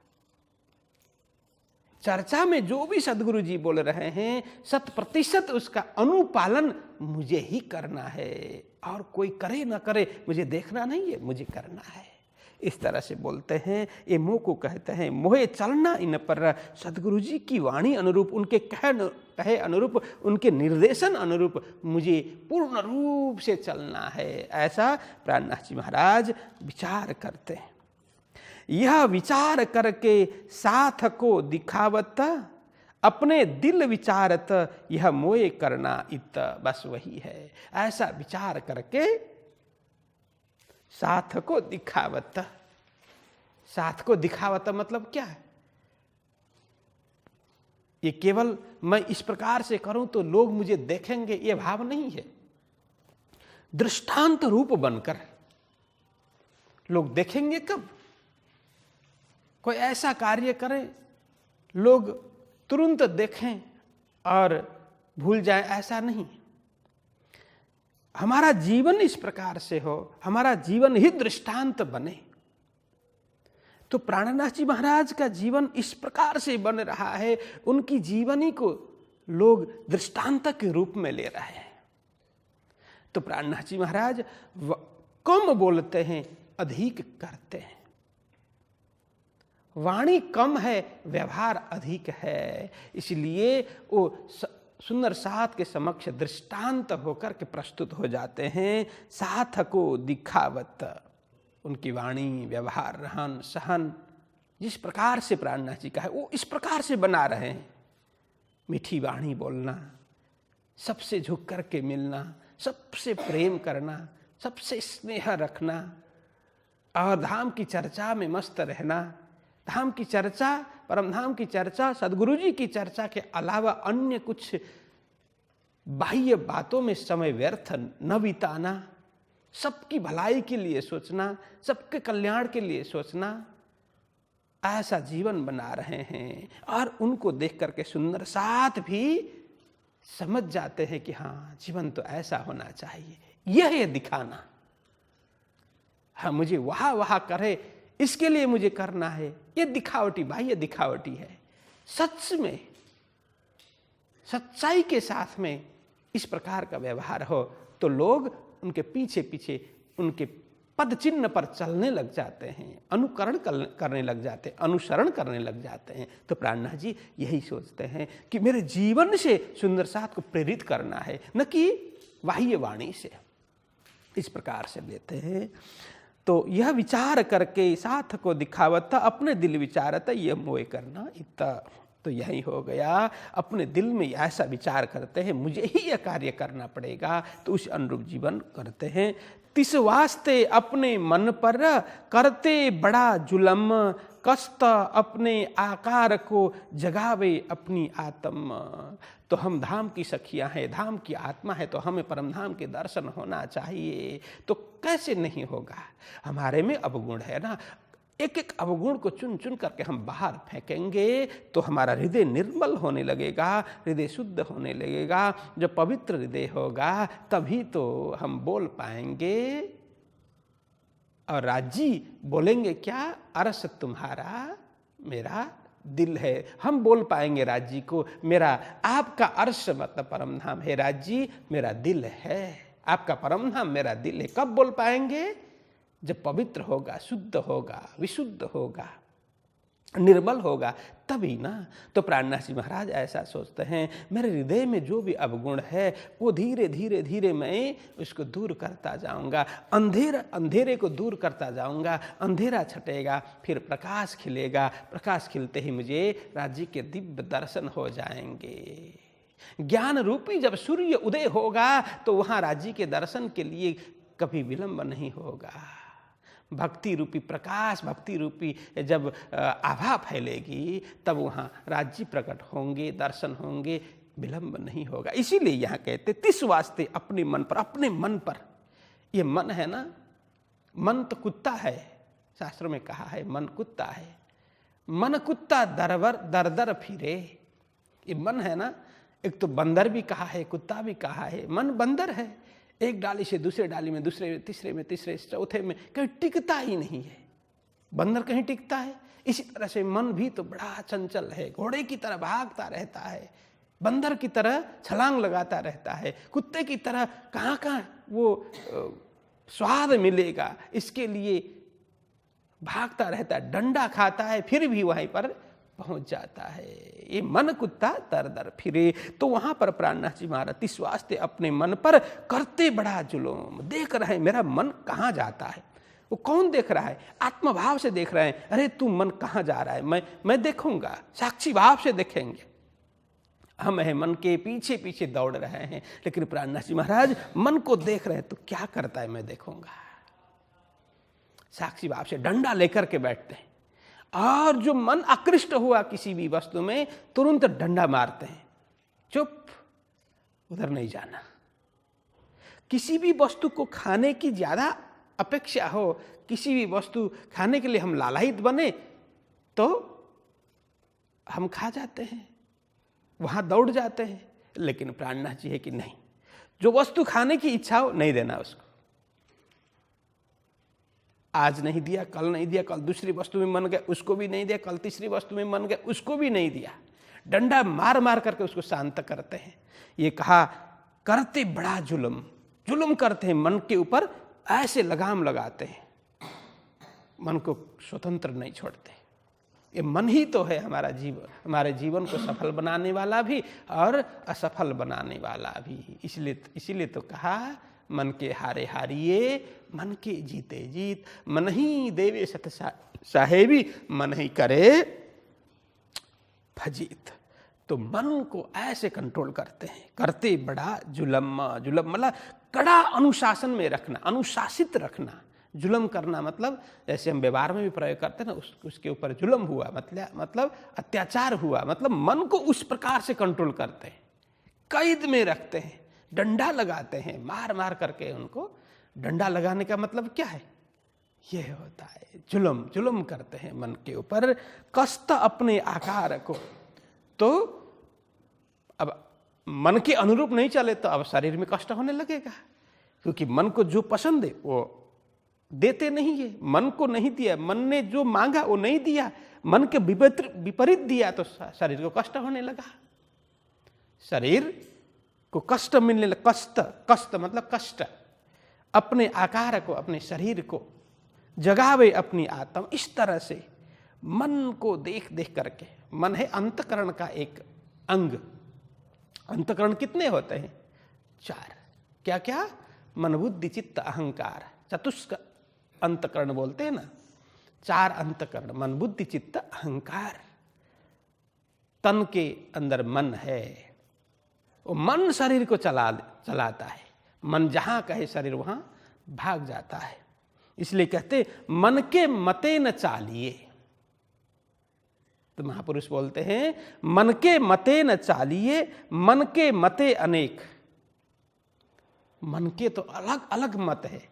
चर्चा में जो भी सदगुरु जी बोल रहे हैं 100% उसका अनुपालन मुझे ही करना है, और कोई करे ना करे मुझे देखना नहीं है, मुझे करना है। इस तरह से बोलते हैं। ये मोह को कहते हैं मोहे चलना इन पर। सदगुरु जी की वाणी अनुरूप, उनके कहे अनुरूप, उनके निर्देशन अनुरूप मुझे पूर्ण रूप से चलना है, ऐसा प्राणनाथ जी महाराज विचार करते हैं। यह विचार करके साथ को दिखावत, अपने दिल विचारत यह मोए करना इत। बस वही है, ऐसा विचार करके साथ को दिखावत। साथ को दिखावत मतलब क्या है, ये केवल मैं इस प्रकार से करूं तो लोग मुझे देखेंगे, ये भाव नहीं है। दृष्टांत रूप बनकर लोग देखेंगे कब, कोई ऐसा कार्य करें लोग तुरंत देखें और भूल जाए, ऐसा नहीं। हमारा जीवन इस प्रकार से हो, हमारा जीवन ही दृष्टांत बने। तो प्राणनाथ जी महाराज का जीवन इस प्रकार से बन रहा है, उनकी जीवनी को लोग दृष्टांत के रूप में ले रहे हैं। तो प्राणनाथ जी महाराज कम बोलते हैं, अधिक करते हैं। वाणी कम है, व्यवहार अधिक है, इसलिए वो सुंदर साथ के समक्ष दृष्टांत होकर के प्रस्तुत हो जाते हैं। साथ को दिखावत, उनकी वाणी, व्यवहार, रहन सहन जिस प्रकार से प्राणनाथ जी का है वो इस प्रकार से बना रहे हैं। मीठी वाणी बोलना, सबसे झुक करके मिलना, सबसे प्रेम करना, सबसे स्नेह रखना, और धाम की चर्चा में मस्त रहना। धाम की चर्चा, परम धाम की चर्चा, सदगुरु जी की चर्चा के अलावा अन्य कुछ बाह्य बातों में समय व्यर्थ न बिताना, सबकी भलाई के लिए सोचना, सबके कल्याण के लिए सोचना, ऐसा जीवन बना रहे हैं और उनको देख करके सुंदर साथ भी समझ जाते हैं कि हाँ, जीवन तो ऐसा होना चाहिए। यह है दिखाना। हाँ, मुझे वाह करे, इसके लिए मुझे करना है, ये दिखावटी, भाई ये दिखावटी है। सच में सच्चाई के साथ में इस प्रकार का व्यवहार हो तो लोग उनके पीछे पीछे उनके पद चिन्ह पर चलने लग जाते हैं, अनुकरण करने लग जाते हैं, अनुसरण करने लग जाते हैं। तो प्राणनाथ जी यही सोचते हैं कि मेरे जीवन से सुंदर साथ को प्रेरित करना है, न कि बाह्य वाणी से। इस प्रकार से लेते हैं। तो यह विचार करके साथ को दिखावत, अपने दिल विचारत यह मोह करना इतना। तो यही हो गया, अपने दिल में ऐसा विचार करते हैं मुझे ही यह कार्य करना पड़ेगा, तो उस अनुरूप जीवन करते हैं। तिस वास्ते अपने मन पर करते बड़ा जुलम, कष्ट अपने आकार को जगावे अपनी आत्म। तो हम धाम की सखियां हैं, धाम की आत्मा है, तो हमें परम धाम के दर्शन होना चाहिए। तो कैसे नहीं होगा? हमारे में अवगुण है ना, एक एक अवगुण को चुन चुन करके हम बाहर फेंकेंगे तो हमारा हृदय निर्मल होने लगेगा, हृदय शुद्ध होने लगेगा। जब पवित्र हृदय होगा तभी तो हम बोल पाएंगे। और राजी बोलेंगे क्या? अरस तुम्हारा मेरा दिल है। हम बोल पाएंगे राजी को, मेरा आपका अर्श मतलब परम धाम है, राजी मेरा दिल है, आपका परम धाम मेरा दिल है। कब बोल पाएंगे? जब पवित्र होगा, शुद्ध होगा, विशुद्ध होगा, निर्मल होगा, तभी ना। तो प्राणनाथ जी महाराज ऐसा सोचते हैं, मेरे हृदय में जो भी अवगुण है वो धीरे धीरे धीरे मैं उसको दूर करता जाऊंगा, अंधेरे को दूर करता जाऊंगा। अंधेरा छटेगा, फिर प्रकाश खिलेगा, प्रकाश खिलते ही मुझे राज्य के दिव्य दर्शन हो जाएंगे। ज्ञान रूपी जब सूर्य उदय होगा तो वहां राज्य के दर्शन के लिए कभी विलंब नहीं होगा। भक्ति रूपी प्रकाश, भक्ति रूपी जब आभा फैलेगी तब वहाँ राज्य प्रकट होंगे, दर्शन होंगे, विलंब नहीं होगा। इसीलिए यहाँ कहते तिस वास्ते अपने मन पर, अपने मन पर। ये मन है ना, मन तो कुत्ता है, शास्त्रों में कहा है मन कुत्ता है। मन कुत्ता दर दर फिरे। ये मन है ना, एक तो बंदर भी कहा है, कुत्ता भी कहा है। मन बंदर है, एक डाली से दूसरे डाली में, दूसरे तीसरे में, तीसरे चौथे में, कहीं टिकता ही नहीं है। बंदर कहीं टिकता है? इसी तरह से मन भी तो बड़ा चंचल है, घोड़े की तरह भागता रहता है, बंदर की तरह छलांग लगाता रहता है, कुत्ते की तरह कहाँ कहाँ वो स्वाद मिलेगा इसके लिए भागता रहता है, डंडा खाता है, फिर भी वहीं पर पहुंच जाता है। ये मन कुत्ता दर दर फिरे। तो वहां पर प्राणनाथ जी महाराज तिस वास्ते अपने मन पर करते बड़ा जुलूम। देख रहे हैं मेरा मन कहाँ जाता है। वो कौन देख रहा है? आत्मभाव से देख रहे हैं। अरे तू मन कहाँ जा रहा है, मैं देखूंगा। साक्षी भाव से देखेंगे। हम है मन के पीछे पीछे दौड़ रहे हैं, लेकिन प्राणनाथ जी महाराज मन को देख रहे हैं तो क्या करता है मैं देखूंगा। साक्षी भाव से डंडा लेकर के बैठते हैं। और जो मन आकृष्ट हुआ किसी भी वस्तु में तुरंत डंडा मारते हैं, चुप, उधर नहीं जाना। किसी भी वस्तु को खाने की ज्यादा अपेक्षा हो, किसी भी वस्तु खाने के लिए हम लालायित बने तो हम खा जाते हैं, वहां दौड़ जाते हैं। लेकिन प्राणनाथ जी है कि नहीं, जो वस्तु खाने की इच्छा हो नहीं देना उसको। आज नहीं दिया, कल नहीं दिया, कल दूसरी वस्तु में मन गया उसको भी नहीं दिया, कल तीसरी वस्तु में मन गया उसको भी नहीं दिया। डंडा मार मार करके उसको शांत करते हैं। ये कहा करते बड़ा जुल्म करते हैं मन के ऊपर, ऐसे लगाम लगाते हैं, मन को स्वतंत्र नहीं छोड़ते। ये मन ही तो है हमारा जीवन, हमारे जीवन को सफल बनाने वाला भी और असफल बनाने वाला भी। इसीलिए तो कहा मन के हारे हारिए, मन के जीते जीत। मन ही देवे सत साहेबी, मन ही करे फजीत। तो मन को ऐसे कंट्रोल करते हैं, करते बड़ा जुलम मतलब कड़ा अनुशासन में रखना, अनुशासित रखना। जुलम करना मतलब जैसे हम व्यवहार में भी प्रयोग करते हैं ना, उसके ऊपर जुलम हुआ मतलब अत्याचार हुआ, मतलब मन को उस प्रकार से कंट्रोल करते हैं, कैद में रखते हैं, डंडा लगाते हैं, मार मार करके उनको। डंडा लगाने का मतलब क्या है? ये होता है जुल्म, जुल्म करते हैं मन के ऊपर, कष्ट अपने आकार को। तो अब मन के अनुरूप नहीं चले तो अब शरीर में कष्ट होने लगेगा, क्योंकि मन को जो पसंद है वो देते नहीं है। मन को नहीं दिया, मन ने जो मांगा वो नहीं दिया, मन के विपरीत दिया तो शरीर को कष्ट होने लगा। शरीर को कष्ट मिलने लगा। कष्ट, कष्ट मतलब कष्ट। अपने आकार को, अपने शरीर को जगावे अपनी आत्मा। इस तरह से मन को देख देख करके, मन है अंतकरण का एक अंग। अंतकरण कितने होते हैं? 4। क्या क्या? मन, बुद्धि, चित्त, अहंकार, चतुष्क अंतकरण बोलते हैं ना। 4 अंतकरण, मन, बुद्धि, चित्त, अहंकार। तन के अंदर मन है, वो मन शरीर को चलाता है। मन जहां कहे शरीर वहां भाग जाता है। इसलिए कहते मन के मते न चालिए। तो महापुरुष बोलते हैं मन के मते न चालिए, मन के मते अनेक। मन के तो अलग अलग मत है,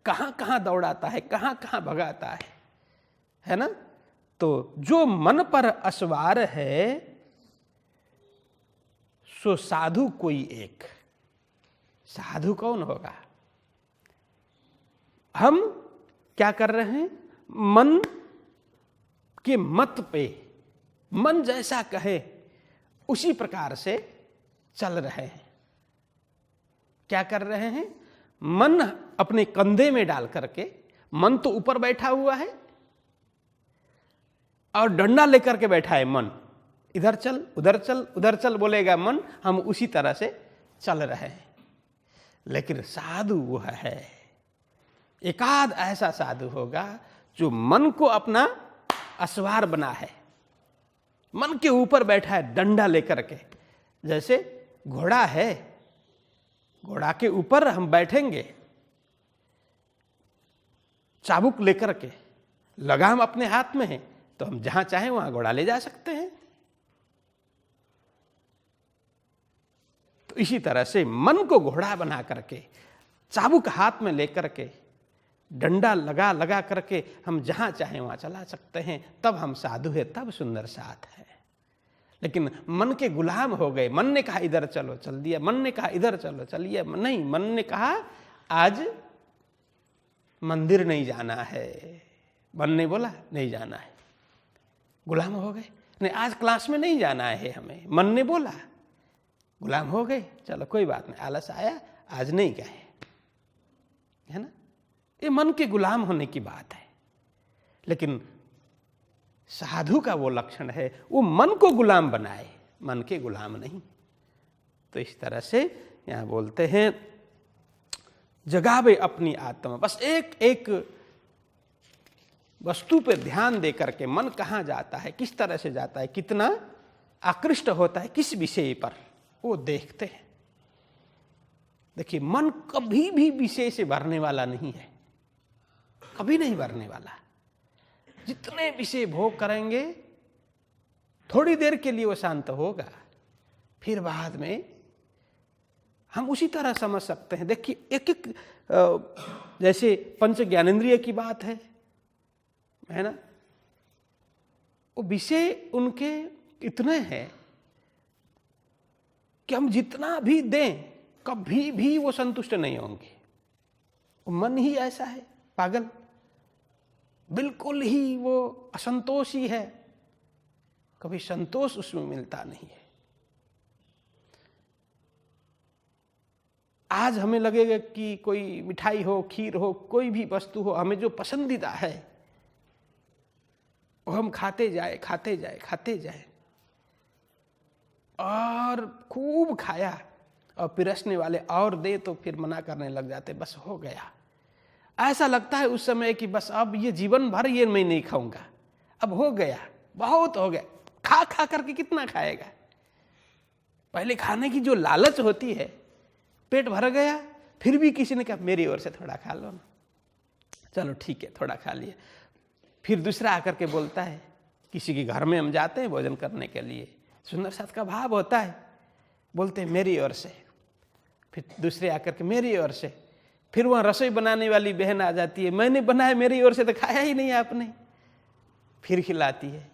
कहां कहां दौड़ाता है, कहां कहां भगाता है ना। तो जो मन पर असवार है सो साधु कोई एक। साधु कौन होगा? हम क्या कर रहे हैं? मन के मत पे, मन जैसा कहे उसी प्रकार से चल रहे हैं। क्या कर रहे हैं? मन अपने कंधे में डाल करके, मन तो ऊपर बैठा हुआ है और डंडा लेकर के बैठा है मन। इधर चल, उधर चल, उधर चल बोलेगा मन, हम उसी तरह से चल रहे हैं। लेकिन साधु वह है, एकाध ऐसा साधु होगा जो मन को अपना असवार बना है, मन के ऊपर बैठा है डंडा लेकर के। जैसे घोड़ा है, घोड़ा के ऊपर हम बैठेंगे चाबुक लेकर के, लगाम अपने हाथ में है, तो हम जहां चाहें वहां घोड़ा ले जा सकते हैं। तो इसी तरह से मन को घोड़ा बना करके, चाबुक हाथ में लेकर के, डंडा लगा लगा करके हम जहां चाहें वहां चला सकते हैं। तब हम साधु है, तब सुंदर साथ है। लेकिन मन के गुलाम हो गए। मन ने कहा इधर चलो, चल दिया। मन ने कहा इधर चलो, चलिए। नहीं, मन ने कहा आज मंदिर नहीं जाना है, मन ने बोला नहीं जाना है, गुलाम हो गए। नहीं, आज क्लास में नहीं जाना है हमें, मन ने बोला, गुलाम हो गए। चलो कोई बात नहीं, आलस आया, आज नहीं गए, है ना। ये मन के गुलाम होने की बात है। लेकिन साधु का वो लक्षण है, वो मन को गुलाम बनाए, मन के गुलाम नहीं। तो इस तरह से यहां बोलते हैं जगावे अपनी आत्मा। बस एक एक वस्तु पे ध्यान दे करके मन कहाँ जाता है, किस तरह से जाता है, कितना आकृष्ट होता है किस विषय पर, वो देखते हैं। देखिए, मन कभी भी विषय से भरने वाला नहीं है, कभी नहीं भरने वाला। जितने विषय भोग करेंगे थोड़ी देर के लिए वो शांत होगा, फिर बाद में हम उसी तरह समझ सकते हैं। देखिए, एक एक जैसे पंच ज्ञानेंद्रिय की बात है ना, वो विषय उनके इतने हैं कि हम जितना भी दें कभी भी वो संतुष्ट नहीं होंगे। मन ही ऐसा है, पागल, बिल्कुल ही वो असंतोषी है, कभी संतोष उसमें मिलता नहीं है। आज हमें लगेगा कि कोई मिठाई हो, खीर हो, कोई भी वस्तु हो, हमें जो पसंदीदा है वो हम खाते जाए, खाते जाए, खाते जाए, और खूब खाया और पिरसने वाले और दे तो फिर मना करने लग जाते, बस हो गया। ऐसा लगता है उस समय कि बस अब ये जीवन भर ये मैं नहीं खाऊंगा, अब हो गया, बहुत हो गया। खा खा करके कितना खाएगा। पहले खाने की जो लालच होती है, पेट भर गया, फिर भी किसी ने कहा मेरी ओर से थोड़ा खा लो ना, चलो ठीक है, थोड़ा खा लिया। फिर दूसरा आकर के बोलता है, किसी के घर में हम जाते हैं भोजन करने के लिए, सुंदर साथ का भाव होता है, बोलते हैं मेरी ओर से। फिर दूसरे आकर के मेरी ओर से, फिर वहाँ रसोई बनाने वाली बहन आ जाती है, मैंने बनाया, मेरी ओर से तो खाया ही नहीं आपने, फिर खिलाती है।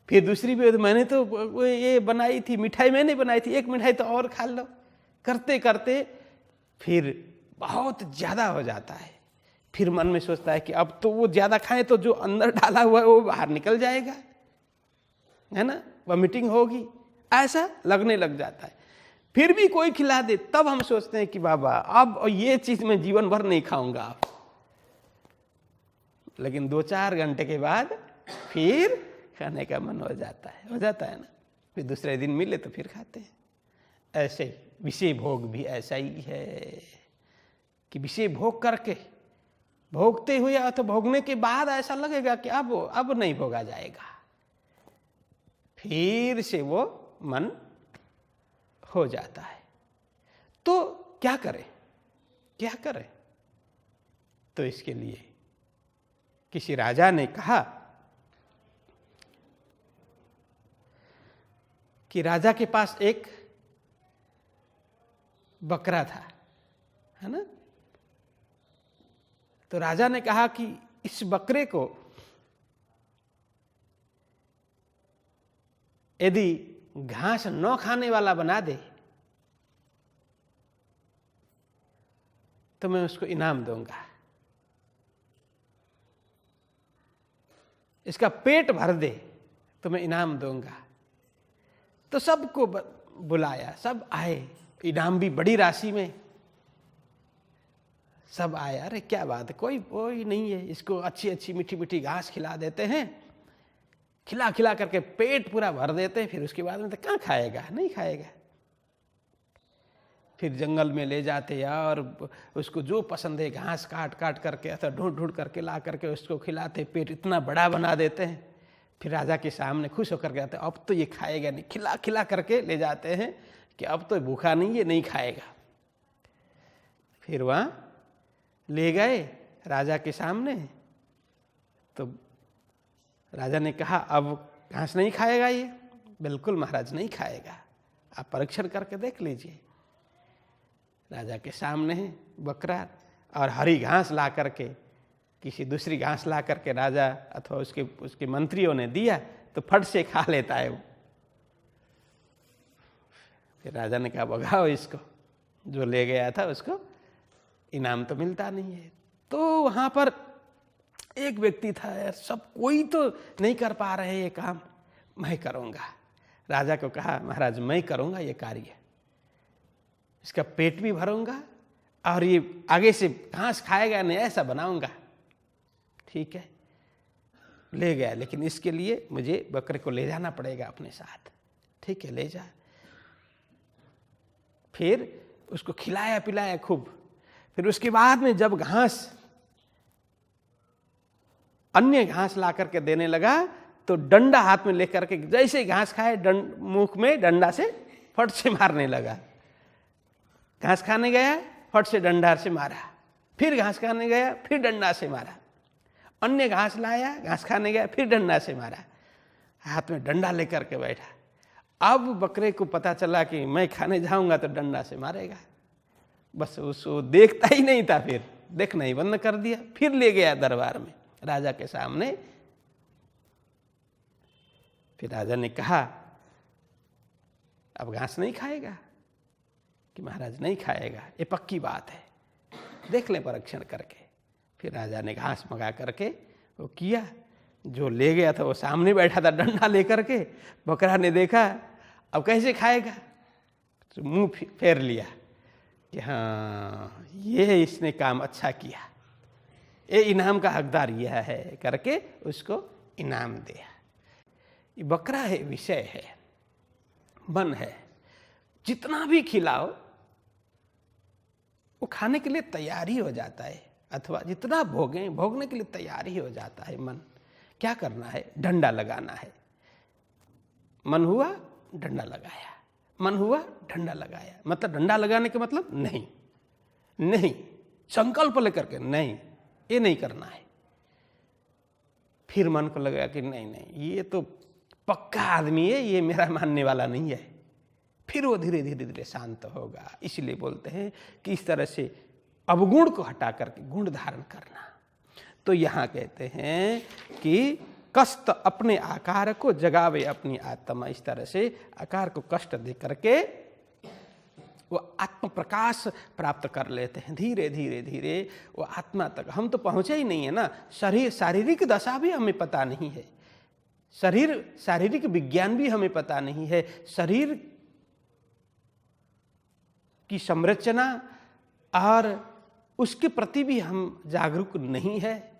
फिर दूसरी भी, मैंने तो ये बनाई थी, मिठाई मैंने बनाई थी, एक मिठाई तो और खा लो। करते करते फिर बहुत ज़्यादा हो जाता है। फिर मन में सोचता है कि अब तो वो ज़्यादा खाएं तो जो अंदर डाला हुआ है वो बाहर निकल जाएगा, है ना, वॉमिटिंग होगी, ऐसा लगने लग जाता है। फिर भी कोई खिला दे, तब हम सोचते हैं कि बाबा अब ये चीज़ मैं जीवन भर नहीं खाऊंगा। लेकिन 2-4 घंटे के बाद फिर खाने का मन हो जाता है ना। फिर दूसरे दिन मिले तो फिर खाते हैं। ऐसे विषय भोग भी ऐसा ही है कि विषय भोग करके, भोगते हुए अथवा भोगने के बाद ऐसा लगेगा कि अब नहीं भोगा जाएगा, फिर से वो मन हो जाता है। तो क्या करें? तो इसके लिए किसी राजा ने कहा कि राजा के पास एक बकरा था, है ना। तो राजा ने कहा कि इस बकरे को यदि घास न खाने वाला बना दे तो मैं उसको इनाम दूंगा। इसका पेट भर दे तो मैं इनाम दूंगा। तो सबको बुलाया, सब आए, इनाम भी बड़ी राशि में, सब आए। अरे क्या बात है, कोई नहीं है, इसको अच्छी अच्छी मीठी मीठी घास खिला देते हैं, खिला करके पेट पूरा भर देते हैं, फिर उसके बाद में तो कहाँ खाएगा, नहीं खाएगा। फिर जंगल में ले जाते और उसको जो पसंद है घास काट करके अथवा ढूंढ करके ला करके उसको खिलाते, पेट इतना बड़ा बना देते हैं। फिर राजा के सामने खुश होकर के आते, अब तो ये खाएगा नहीं, खिला करके ले जाते हैं कि अब तो भूखा नहीं है, नहीं खाएगा। फिर वहाँ ले गए राजा के सामने, तो राजा ने कहा अब घास नहीं खाएगा ये? बिल्कुल महाराज नहीं खाएगा, आप परीक्षण करके देख लीजिए। राजा के सामने है बकरा, और हरी घास ला करके, किसी दूसरी घास ला करके राजा अथवा उसके मंत्रियों ने दिया तो फट से खा लेता है वो। फिर राजा ने कहा भगाओ इसको, जो ले गया था उसको इनाम तो मिलता नहीं है। तो वहाँ पर एक व्यक्ति था, यार सब कोई तो नहीं कर पा रहे ये काम, मैं करूँगा। राजा को कहा महाराज मैं करूँगा ये कार्य, इसका पेट भी भरूँगा और ये आगे से घास खाएगा नहीं ऐसा बनाऊँगा। ठीक है, ले गया, लेकिन इसके लिए मुझे बकरे को ले जाना पड़ेगा अपने साथ। ठीक है, ले जा। फिर उसको खिलाया पिलाया खूब। फिर उसके बाद में जब अन्य घास ला करके देने लगा तो डंडा हाथ में लेकर के जैसे ही घास खाए मुख में डंडा से फट से मारने लगा। घास खाने गया, फट से डंडा से मारा, फिर घास खाने गया, फिर डंडा से मारा, अन्य घास लाया, घास खाने गया, फिर डंडा से मारा, हाथ में डंडा लेकर के बैठा। अब बकरे को पता चला कि मैं खाने जाऊंगा तो डंडा से मारेगा, बस उसको देखता ही नहीं था, फिर देखना ही बंद कर दिया। फिर ले गया दरबार में राजा के सामने। फिर राजा ने कहा अब घास नहीं खाएगा? कि महाराज नहीं खाएगा, ये पक्की बात है, देख लें परीक्षण करके। फिर राजा ने घास मंगा करके वो किया, जो ले गया था वो सामने बैठा था डंडा लेकर के। बकरा ने देखा अब कैसे खाएगा, तो मुंह फेर लिया कि हाँ ये इसने काम अच्छा किया, ये इनाम का हकदार यह है करके उसको इनाम दिया। ये बकरा है, विषय है, मन है, जितना भी खिलाओ वो खाने के लिए तैयार ही हो जाता है, अथवा जितना भोगने के लिए तैयार ही हो जाता है मन। क्या करना है? डंडा लगाना है। मन हुआ डंडा लगाया, मन हुआ डंडा लगाया। मतलब डंडा लगाने का मतलब नहीं, संकल्प लेकर के नहीं, ये नहीं करना है। फिर मन को लगा कि नहीं ये तो पक्का आदमी है, ये मेरा मानने वाला नहीं है। फिर वो धीरे धीरे शांत होगा। इसलिए बोलते हैं कि इस तरह से अवगुण को हटा करके गुण धारण करना। तो यहाँ कहते हैं कि कष्ट अपने आकार को जगावे अपनी आत्मा, इस तरह से आकार को कष्ट दे करके वो आत्म प्रकाश प्राप्त कर लेते हैं। धीरे धीरे धीरे वो आत्मा तक हम तो पहुंचे ही नहीं है ना। शरीर शारीरिक दशा भी हमें पता नहीं है, शारीरिक विज्ञान भी हमें पता नहीं है, शरीर की संरचना और उसके प्रति भी हम जागरूक नहीं है।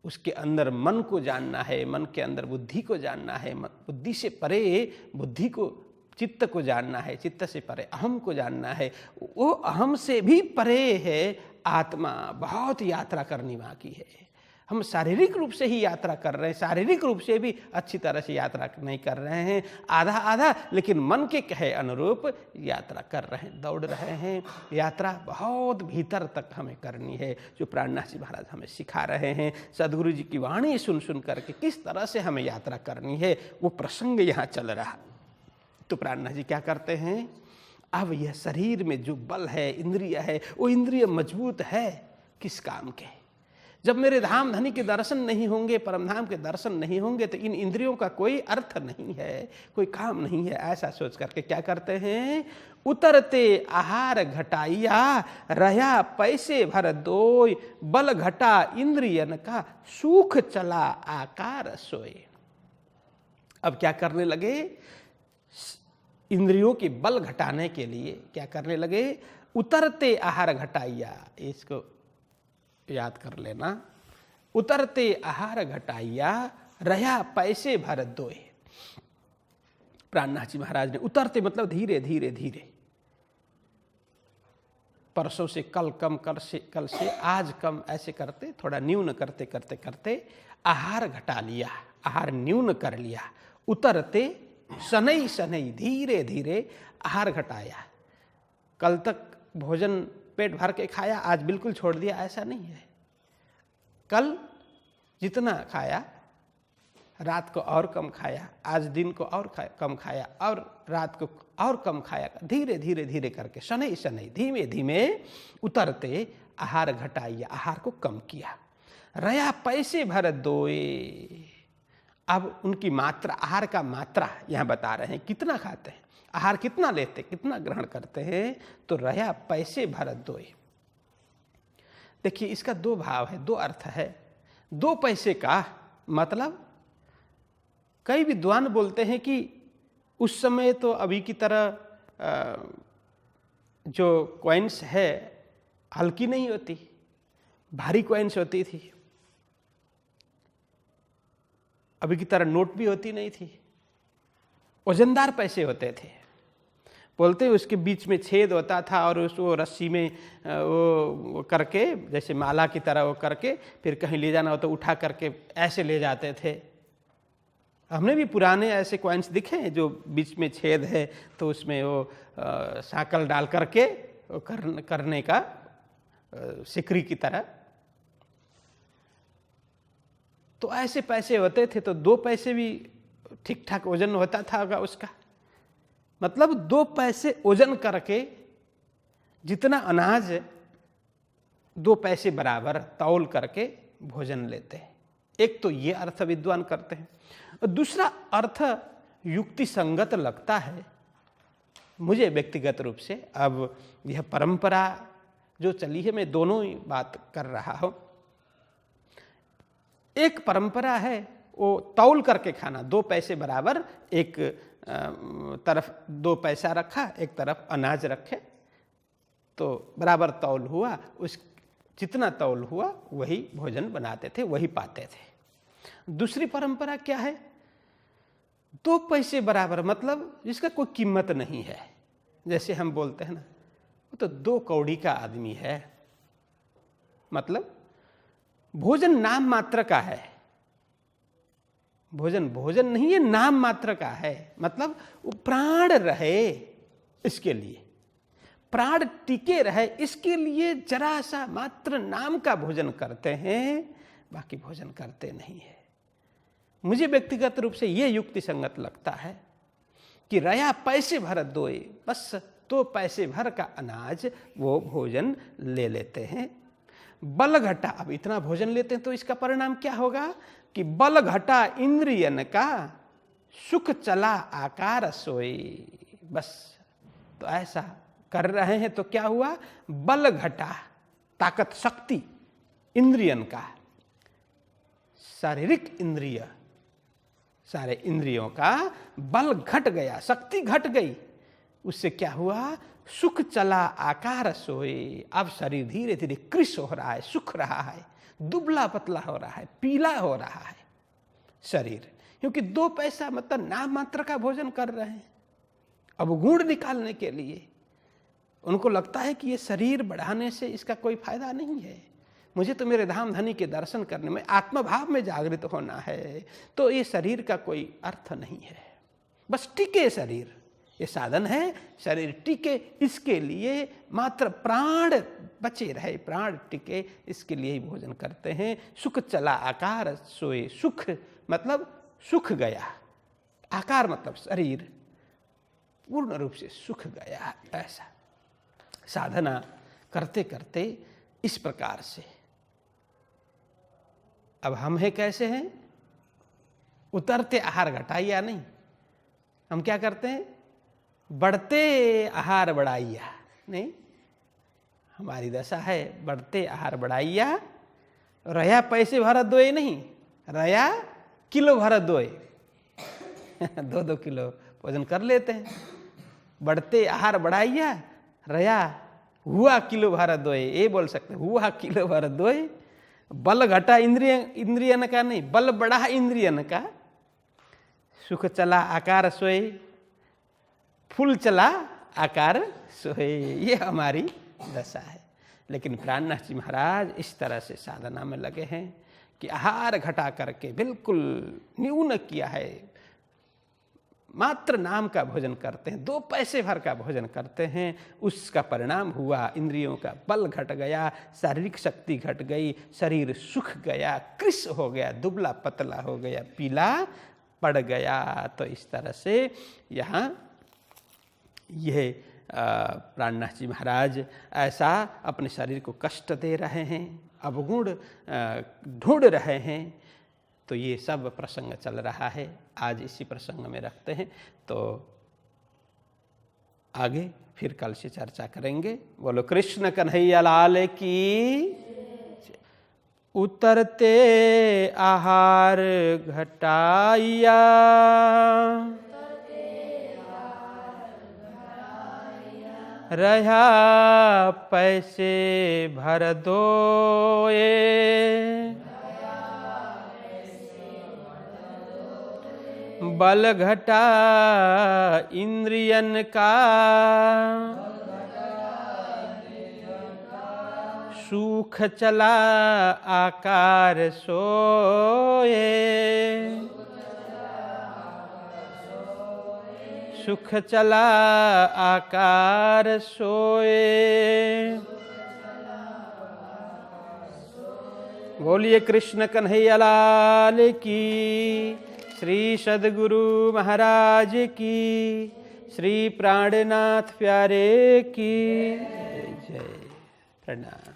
उसके अंदर मन को जानना है, मन के अंदर बुद्धि को जानना है, बुद्धि से परे बुद्धि को, चित्त को जानना है, चित्त से परे अहम को जानना है। वो अहम से भी परे है आत्मा। बहुत यात्रा करनी बाकी है। हम शारीरिक रूप से ही यात्रा कर रहे हैं, शारीरिक रूप से भी अच्छी तरह से यात्रा नहीं कर रहे हैं, आधा आधा, लेकिन मन के कहे अनुरूप यात्रा कर रहे हैं, दौड़ रहे हैं। यात्रा बहुत भीतर तक हमें करनी है, जो प्राणनाथ जी महाराज हमें सिखा रहे हैं। सदगुरु जी की वाणी सुन सुन करके किस तरह से हमें यात्रा करनी है, वो प्रसंग यहाँ चल रहा। तो प्राणनाथ जी क्या करते हैं, अब यह शरीर में जो बल है, इंद्रिय है, वो इंद्रिय मजबूत है किस काम के। जब मेरे धाम धनी के दर्शन नहीं होंगे, परमधाम के दर्शन नहीं होंगे, तो इन इंद्रियों का कोई अर्थ नहीं है, कोई काम नहीं है। ऐसा सोच करके क्या करते हैं, उतरते आहार घटाइया रहा पैसे भर दोय, बल घटा इंद्रियन का सुख चला आकार सोए। अब क्या करने लगे, इंद्रियों के बल घटाने के लिए क्या करने लगे, उतरते आहार घटाइया। इसको याद कर लेना, उतरते आहार घटाइया रहा पैसे भर दोए। प्राणनाथ जी महाराज ने उतरते मतलब धीरे धीरे धीरे, परसों से कल कम, कल से आज कम, ऐसे करते थोड़ा न्यून करते करते करते आहार घटा लिया, आहार न्यून कर लिया। उतरते शनई शनई धीरे धीरे आहार घटाया। कल तक भोजन पेट भर के खाया, आज बिल्कुल छोड़ दिया, ऐसा नहीं है। कल जितना खाया, रात को और कम खाया, आज दिन को और कम खाया, और रात को और कम खाया। धीरे धीरे धीरे करके शनई शनई धीमे धीमे उतरते आहार घटाइया, आहार को कम किया। रया पैसे भर दोए। अब उनकी मात्रा, आहार का मात्रा यहाँ बता रहे हैं, कितना खाते हैं, आहार कितना लेते, कितना ग्रहण करते हैं। तो रया पैसे भर दोए। देखिए इसका दो भाव है, दो अर्थ है। 2 पैसे का मतलब कई विद्वान बोलते हैं कि उस समय तो अभी की तरह जो कॉइन्स है हल्की नहीं होती, भारी कॉइन्स होती थी। अभी की तरह नोट भी होती नहीं थी, वजनदार पैसे होते थे। बोलते उसके बीच में छेद होता था और उसको रस्सी में वो करके, जैसे माला की तरह वो करके, फिर कहीं ले जाना हो तो उठा करके ऐसे ले जाते थे। हमने भी पुराने ऐसे कॉइन्स दिखे हैं जो बीच में छेद है, तो उसमें वो साकल डाल करके करने का सिकरी की तरह। तो ऐसे पैसे होते थे। तो 2 पैसे भी ठीक ठाक वजन होता था उसका। मतलब 2 पैसे वजन करके जितना अनाज 2 पैसे बराबर तौल करके भोजन लेते हैं। एक तो ये अर्थ विद्वान करते हैं, और दूसरा अर्थ युक्ति संगत लगता है मुझे व्यक्तिगत रूप से। अब यह परंपरा जो चली है, मैं दोनों ही बात कर रहा हूं। एक परंपरा है वो तौल करके खाना, 2 पैसे बराबर, एक तरफ 2 पैसा रखा, एक तरफ अनाज रखे, तो बराबर तौल हुआ, उस जितना तौल हुआ वही भोजन बनाते थे, वही पाते थे। दूसरी परंपरा क्या है, 2 पैसे बराबर मतलब जिसका कोई कीमत नहीं है। जैसे हम बोलते हैं ना, वो तो 2 कौड़ी का आदमी है, मतलब भोजन नाम मात्र का है। भोजन भोजन नहीं है, नाम मात्र का है। मतलब वो प्राण रहे इसके लिए, प्राण टिके रहे इसके लिए जरा सा मात्र नाम का भोजन करते हैं, बाकी भोजन करते नहीं है। मुझे व्यक्तिगत रूप से ये युक्ति संगत लगता है कि रया पैसे भर दोए, बस 2 पैसे भर का अनाज वो भोजन ले लेते हैं। बल घटा, अब इतना भोजन लेते हैं तो इसका परिणाम क्या होगा कि बल घटा इंद्रियन का, सुख चला आकार सोई। बस तो ऐसा कर रहे हैं तो क्या हुआ, बल घटा, ताकत शक्ति इंद्रियन का, शारीरिक इंद्रिय, सारे इंद्रियों का बल घट गया, शक्ति घट गई। उससे क्या हुआ, सुख चला आकार सोए। अब शरीर धीरे धीरे कृश हो रहा है, सुख रहा है, दुबला पतला हो रहा है, पीला हो रहा है शरीर, क्योंकि 2 पैसा मतलब नाम मात्र का भोजन कर रहे हैं। अब गुण निकालने के लिए उनको लगता है कि ये शरीर बढ़ाने से इसका कोई फायदा नहीं है, मुझे तो मेरे धाम धनी के दर्शन करने में, आत्मभाव में जागृत होना है, तो ये शरीर का कोई अर्थ नहीं है। बस टिके शरीर, ये साधन है, शरीर टिके, इसके लिए मात्र प्राण बचे रहे, प्राण टिके, इसके लिए ही भोजन करते हैं। सुख चला आकार सोए, सुख मतलब सुख गया, आकार मतलब शरीर पूर्ण रूप से सुख गया। ऐसा साधना करते करते इस प्रकार से। अब हम हैं कैसे हैं, उतरते आहार घटाइया नहीं, हम क्या करते हैं, बढ़ते आहार बढ़ाइया नहीं। हमारी दशा है बढ़ते आहार बढ़ाइया, रया पैसे भर दोए नहीं, रया किलो भर दोए 2-2 किलो भोजन कर लेते हैं। बढ़ते आहार बढ़ाइया, रया हुआ किलो भर दोए, ये बोल सकते हुआ किलो भर दोए। बल घटा इंद्रियन का नहीं, बल बढ़ा इंद्रियन का। सुख चला आकार सोए, फूल चला आकार सोए, ये हमारी दशा है। लेकिन प्राणनाथ जी महाराज इस तरह से साधना में लगे हैं कि आहार घटा करके बिल्कुल न्यून किया है, मात्र नाम का भोजन करते हैं, 2 पैसे भर का भोजन करते हैं। उसका परिणाम हुआ इंद्रियों का बल घट गया, शारीरिक शक्ति घट गई, शरीर सूख गया, कृश हो गया, दुबला पतला हो गया, पीला पड़ गया। तो इस तरह से यहाँ यह प्राणनाथ जी महाराज ऐसा अपने शरीर को कष्ट दे रहे हैं, अवगुण ढूंढ रहे हैं। तो ये सब प्रसंग चल रहा है, आज इसी प्रसंग में रखते हैं, तो आगे फिर कल से चर्चा करेंगे। बोलो कृष्ण कन्हैया लाल की। उतरते आहार घटाइया, रहा पैसे भर दोए, बल घटा इंद्रियन का, सुख चला आकार सोए, सुख चला आकार सोए। बोलिए कृष्ण कन्हैया लाल की, श्री सद्गुरु महाराज की, श्री प्राणनाथ प्यारे की जय। प्रणाम।